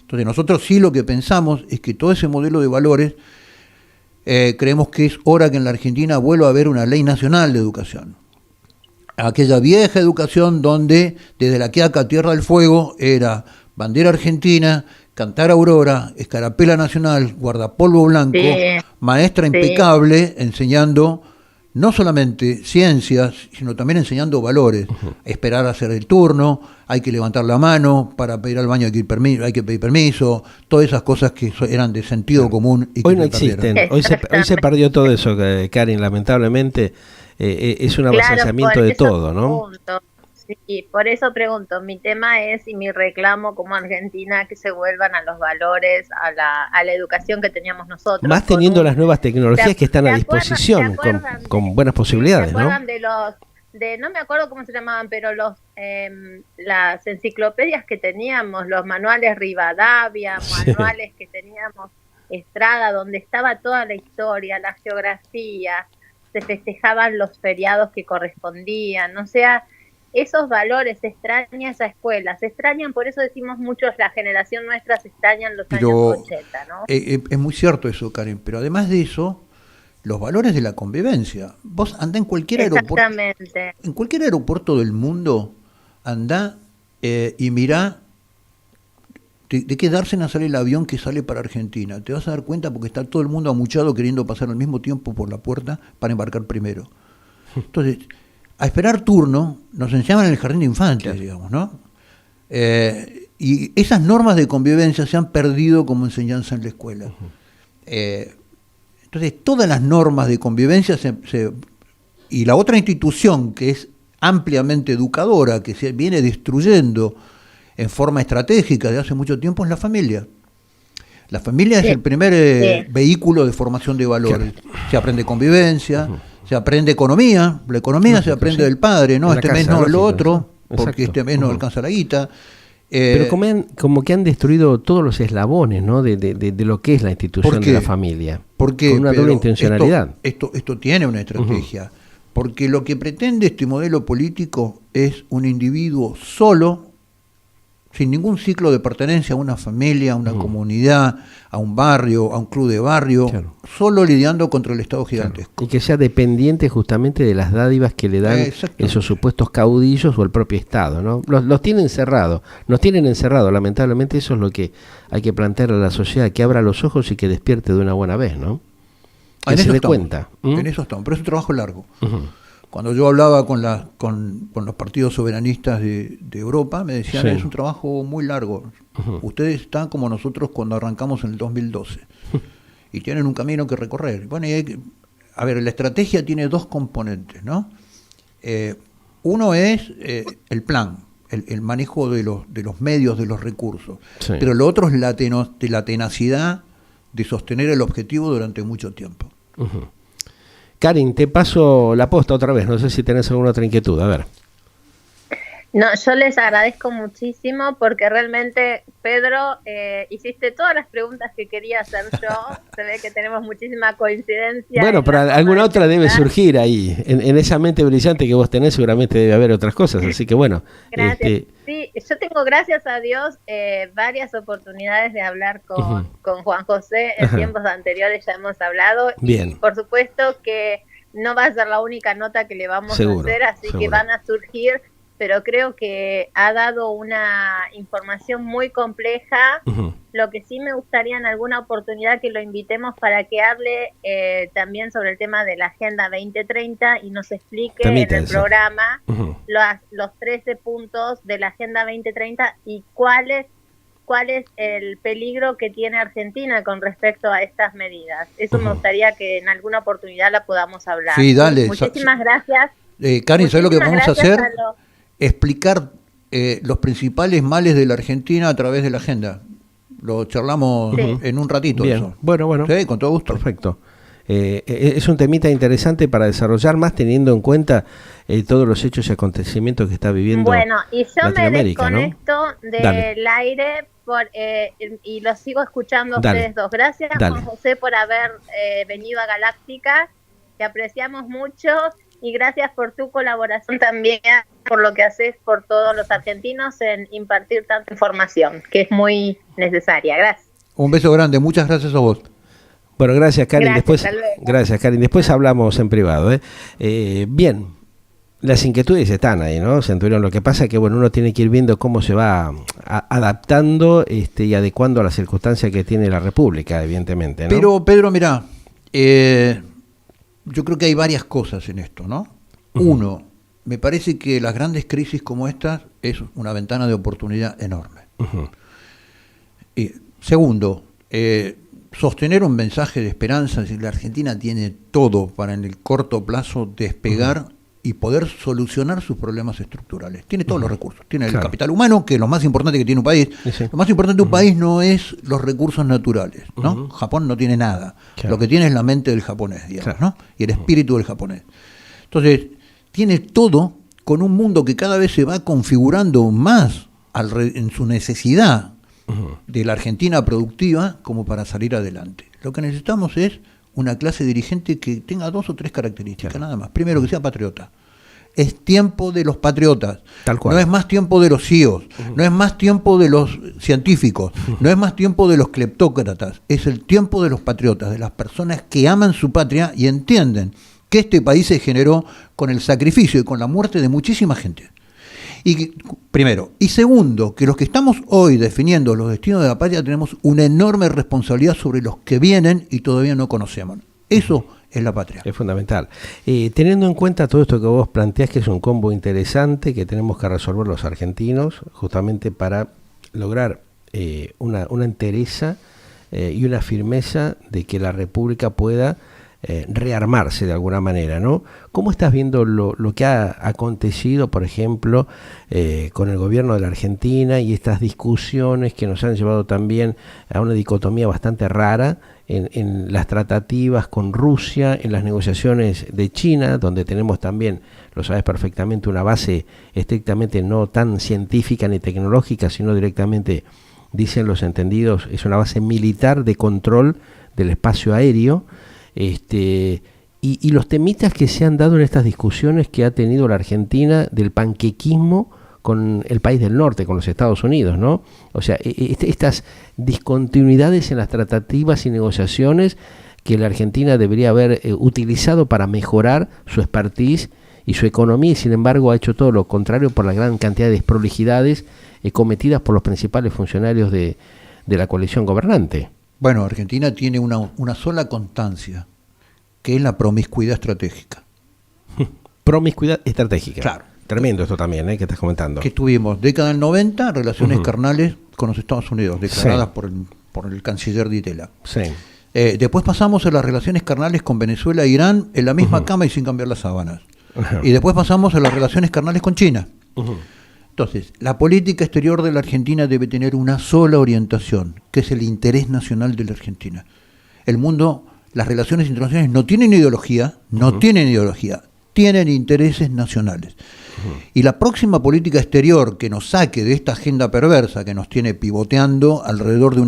Speaker 2: Entonces, nosotros sí lo que pensamos es que todo ese modelo de valores, creemos que es hora que en la Argentina vuelva a haber una ley nacional de educación. Aquella vieja educación donde desde la Quiaca, Tierra del Fuego, era bandera argentina, cantar Aurora, escarapela nacional, guardapolvo blanco, maestra impecable, enseñando no solamente ciencias, sino también enseñando valores. Esperar a hacer el turno, hay que levantar la mano, para pedir al baño hay que pedir permiso, todas esas cosas que eran de sentido común. Y
Speaker 1: hoy no existen, hoy se perdió todo eso, Karin, lamentablemente. Es un avasalamiento de todo, ¿no?
Speaker 3: Sí, por eso pregunto, mi tema es y mi reclamo como Argentina que se vuelvan a los valores, a la educación que teníamos nosotros.
Speaker 1: Más teniendo las nuevas tecnologías que están a disposición, con buenas posibilidades, ¿no?
Speaker 3: No me acuerdo cómo se llamaban, pero las enciclopedias que teníamos, los manuales Rivadavia, manuales que teníamos Estrada, donde estaba toda la historia, la geografía, se festejaban los feriados que correspondían, o sea, esos valores, se extraña esa escuela, se extrañan, por eso decimos muchos, la generación nuestra se extrañan los años 80, ¿no?
Speaker 2: Es muy cierto eso, Karen, pero además de eso, los valores de la convivencia. Vos andá en cualquier aeropuerto del mundo, andá y mirá de qué dársena sale el avión que sale para Argentina. Te vas a dar cuenta porque está todo el mundo amuchado queriendo pasar al mismo tiempo por la puerta para embarcar primero. Entonces, a esperar turno nos enseñaban en el jardín de infantes, digamos, ¿no? Y esas normas de convivencia se han perdido como enseñanza en la escuela. Entonces, todas las normas de convivencia y la otra institución que es ampliamente educadora, que se viene destruyendo en forma estratégica de hace mucho tiempo, es la familia. La familia es el primer vehículo de formación de valores. Se aprende convivencia, se aprende economía, la economía se aprende del padre, ¿no? Este mes no, el otro, porque este mes no alcanza la guita.
Speaker 1: Pero como que han destruido todos los eslabones, ¿no? de lo que es la institución de la familia.
Speaker 2: Porque
Speaker 1: con una doble intencionalidad.
Speaker 2: Esto tiene una estrategia. Porque lo que pretende este modelo político es un individuo solo, sin ningún ciclo de pertenencia a una familia, a una comunidad, a un barrio, a un club de barrio, solo lidiando contra el Estado gigantesco.
Speaker 1: Y que sea dependiente justamente de las dádivas que le dan esos supuestos caudillos o el propio Estado, ¿no? Los tienen encerrados, nos tienen encerrados, lamentablemente eso es lo que hay que plantear a la sociedad, que abra los ojos y que despierte de una buena vez, ¿no? Que se dé cuenta.
Speaker 2: En eso estamos, pero es un trabajo largo. Cuando yo hablaba con los partidos soberanistas de Europa, me decían, es un trabajo muy largo. Ustedes están como nosotros cuando arrancamos en el 2012 y tienen un camino que recorrer. Bueno, a ver, la estrategia tiene dos componentes, ¿no? Uno es el plan, el manejo de los medios, de los recursos. Pero lo otro es la tenacidad de sostener el objetivo durante mucho tiempo.
Speaker 1: Karin, te paso la posta otra vez, no sé si tenés alguna otra inquietud, a ver.
Speaker 3: No, yo les agradezco muchísimo porque realmente, Pedro, hiciste todas las preguntas que quería hacer yo. Se ve que tenemos muchísima coincidencia.
Speaker 1: Bueno, pero alguna otra debe surgir ahí. En esa mente brillante que vos tenés seguramente debe haber otras cosas, así que bueno.
Speaker 3: Gracias. Sí, yo tengo, gracias a Dios, varias oportunidades de hablar con Juan José. En tiempos anteriores ya hemos hablado.
Speaker 1: Bien.
Speaker 3: Y por supuesto que no va a ser la única nota que le vamos a hacer, así que van a surgir, pero creo que ha dado una información muy compleja. Lo que sí me gustaría en alguna oportunidad que lo invitemos para que hable también sobre el tema de la Agenda 2030 y nos explique en el programa los 13 puntos de la Agenda 2030 y cuál es el peligro que tiene Argentina con respecto a estas medidas. Eso me gustaría que en alguna oportunidad la podamos hablar.
Speaker 2: Sí, dale.
Speaker 3: Muchísimas gracias.
Speaker 2: Karin, ¿sabes lo que vamos a hacer? Explicar los principales males de la Argentina a través de la agenda. Lo charlamos en un ratito.
Speaker 1: Bien.
Speaker 2: Eso.
Speaker 1: Bueno.
Speaker 2: Sí, con todo gusto.
Speaker 1: Perfecto. Es un temita interesante para desarrollar, más teniendo en cuenta todos los hechos y acontecimientos que está viviendo Latinoamérica.
Speaker 3: Bueno, y yo me desconecto del aire y los sigo escuchando a ustedes dos. Gracias, Juan José, por haber venido a Galáctica. Te apreciamos mucho. Y gracias por tu colaboración también, por lo que haces por todos los argentinos en impartir tanta información, que es muy necesaria. Gracias.
Speaker 2: Un beso grande, muchas gracias a vos.
Speaker 1: Bueno, gracias, Karin. Gracias, Karin. Después hablamos en privado. Bien, las inquietudes están ahí, ¿no, Centurión? Lo que pasa es que uno tiene que ir viendo cómo se va adaptando y adecuando a las circunstancias que tiene la República, evidentemente, ¿no?
Speaker 2: Pero, Pedro, mirá, yo creo que hay varias cosas en esto, ¿no? Uno, me parece que las grandes crisis como estas es una ventana de oportunidad enorme. Y segundo, sostener un mensaje de esperanza, es decir, la Argentina tiene todo para en el corto plazo despegar y poder solucionar sus problemas estructurales. Tiene todos los recursos. Tiene el capital humano, que es lo más importante que tiene un país. Lo más importante de un país no es los recursos naturales, ¿no? Japón no tiene nada. Lo que tiene es la mente del japonés, digamos, ¿no? Y el espíritu del japonés. Entonces, tiene todo con un mundo que cada vez se va configurando más en su necesidad de la Argentina productiva como para salir adelante. Lo que necesitamos es una clase dirigente que tenga 2 o 3 características, nada más. Primero, que sea patriota. Es tiempo de los patriotas.
Speaker 1: Tal cual.
Speaker 2: No es más tiempo de los CIOs, no es más tiempo de los científicos, no es más tiempo de los cleptócratas. Es el tiempo de los patriotas, de las personas que aman su patria y entienden que este país se generó con el sacrificio y con la muerte de muchísima gente. Primero. Y segundo, que los que estamos hoy definiendo los destinos de la patria tenemos una enorme responsabilidad sobre los que vienen y todavía no conocemos. Eso es la patria.
Speaker 1: Es fundamental. Teniendo en cuenta todo esto que vos planteás, que es un combo interesante que tenemos que resolver los argentinos, justamente para lograr una entereza y una firmeza de que la República pueda rearmarse de alguna manera, ¿no? ¿Cómo estás viendo lo que ha acontecido, por ejemplo, con el gobierno de la Argentina y estas discusiones que nos han llevado también a una dicotomía bastante rara en las tratativas con Rusia, en las negociaciones de China, donde tenemos también, lo sabes perfectamente, una base estrictamente no tan científica ni tecnológica, sino directamente, dicen los entendidos, es una base militar de control del espacio aéreo. Y los temitas que se han dado en estas discusiones que ha tenido la Argentina del panquequismo con el país del norte, con los Estados Unidos, ¿no? O sea, estas discontinuidades en las tratativas y negociaciones que la Argentina debería haber utilizado para mejorar su expertise y su economía, y sin embargo ha hecho todo lo contrario por la gran cantidad de desprolijidades cometidas por los principales funcionarios de la coalición gobernante.
Speaker 2: Bueno, Argentina tiene una sola constancia, que es la promiscuidad estratégica.
Speaker 1: Promiscuidad estratégica.
Speaker 2: Claro.
Speaker 1: Tremendo esto también, que estás comentando.
Speaker 2: Que tuvimos, década del 90, relaciones carnales con los Estados Unidos, declaradas por el canciller Di Tella. Sí. Después pasamos a las relaciones carnales con Venezuela e Irán en la misma cama y sin cambiar las sábanas. Y después pasamos a las relaciones carnales con China. Entonces, la política exterior de la Argentina debe tener una sola orientación, que es el interés nacional de la Argentina. El mundo, las relaciones internacionales no tienen ideología, tienen intereses nacionales. Y la próxima política exterior que nos saque de esta agenda perversa que nos tiene pivoteando alrededor de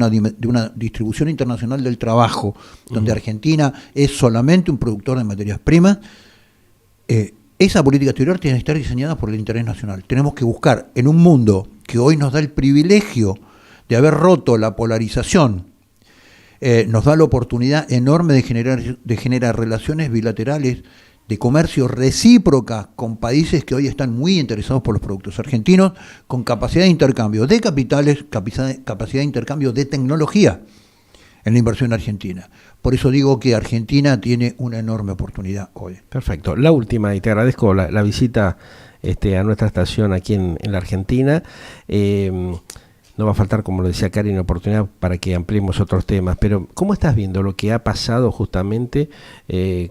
Speaker 2: una distribución internacional del trabajo, donde Argentina es solamente un productor de materias primas, esa política exterior tiene que estar diseñada por el interés nacional. Tenemos que buscar en un mundo que hoy nos da el privilegio de haber roto la polarización, nos da la oportunidad enorme de generar relaciones bilaterales de comercio recíproca con países que hoy están muy interesados por los productos argentinos, con capacidad de intercambio de capitales, capacidad de intercambio de tecnología en la inversión argentina. Por eso digo que Argentina tiene una enorme oportunidad hoy.
Speaker 1: Perfecto. La última, y te agradezco la visita a nuestra estación aquí en la Argentina. No va a faltar, como lo decía Karin, oportunidad para que ampliemos otros temas, pero ¿cómo estás viendo lo que ha pasado justamente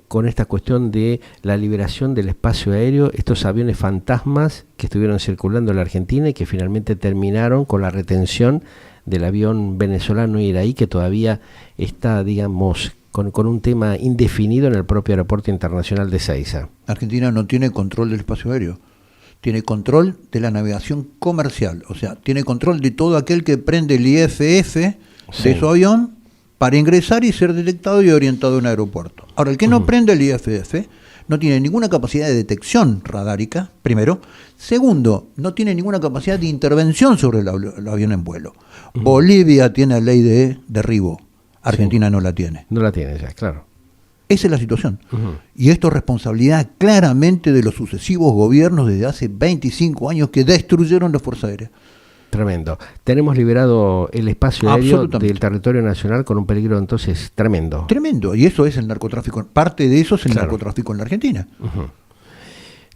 Speaker 1: con esta cuestión de la liberación del espacio aéreo, estos aviones fantasmas que estuvieron circulando en la Argentina y que finalmente terminaron con la retención del avión venezolano iraí, que todavía está, digamos, con un tema indefinido en el propio aeropuerto internacional de Ezeiza?
Speaker 2: Argentina no tiene control del espacio aéreo. Tiene control de la navegación comercial, o sea, tiene control de todo aquel que prende el IFF de su avión para ingresar y ser detectado y orientado a un aeropuerto. Ahora, el que no prende el IFF no tiene ninguna capacidad de detección radárica, primero. Segundo, no tiene ninguna capacidad de intervención sobre el avión en vuelo. Bolivia tiene ley de derribo, Argentina no la tiene.
Speaker 1: No la tiene ya, claro.
Speaker 2: Esa es la situación. Y esto es responsabilidad claramente de los sucesivos gobiernos desde hace 25 años que destruyeron la Fuerza Aérea.
Speaker 1: Tremendo. Tenemos liberado el espacio aéreo del territorio nacional con un peligro entonces tremendo.
Speaker 2: Tremendo. Y eso es el narcotráfico. Parte de eso es el narcotráfico en la Argentina.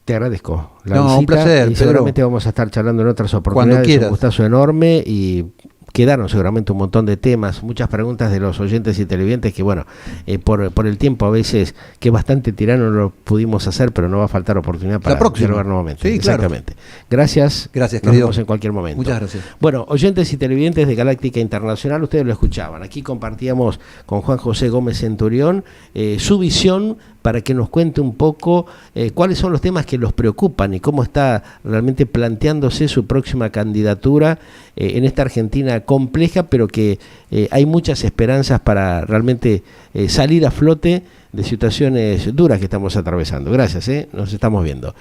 Speaker 1: Te agradezco la visita.
Speaker 2: Un placer,
Speaker 1: y seguramente vamos a estar charlando en otras oportunidades. Es un gustazo enorme y quedaron seguramente un montón de temas, muchas preguntas de los oyentes y televidentes que, bueno, por el tiempo a veces, que es bastante tirano, no lo pudimos hacer, pero no va a faltar oportunidad para dialogar nuevamente.
Speaker 2: Sí,
Speaker 1: exactamente.
Speaker 2: Claro.
Speaker 1: Gracias.
Speaker 2: Gracias,
Speaker 1: nos
Speaker 2: querido.
Speaker 1: vemos en cualquier momento.
Speaker 2: Muchas gracias.
Speaker 1: Bueno, oyentes y televidentes de Galáctica Internacional, ustedes lo escuchaban. Aquí compartíamos con Juan José Gómez Centurión su visión para que nos cuente un poco cuáles son los temas que los preocupan y cómo está realmente planteándose su próxima candidatura en esta Argentina compleja, pero que hay muchas esperanzas para realmente salir a flote de situaciones duras que estamos atravesando. Gracias, nos estamos viendo.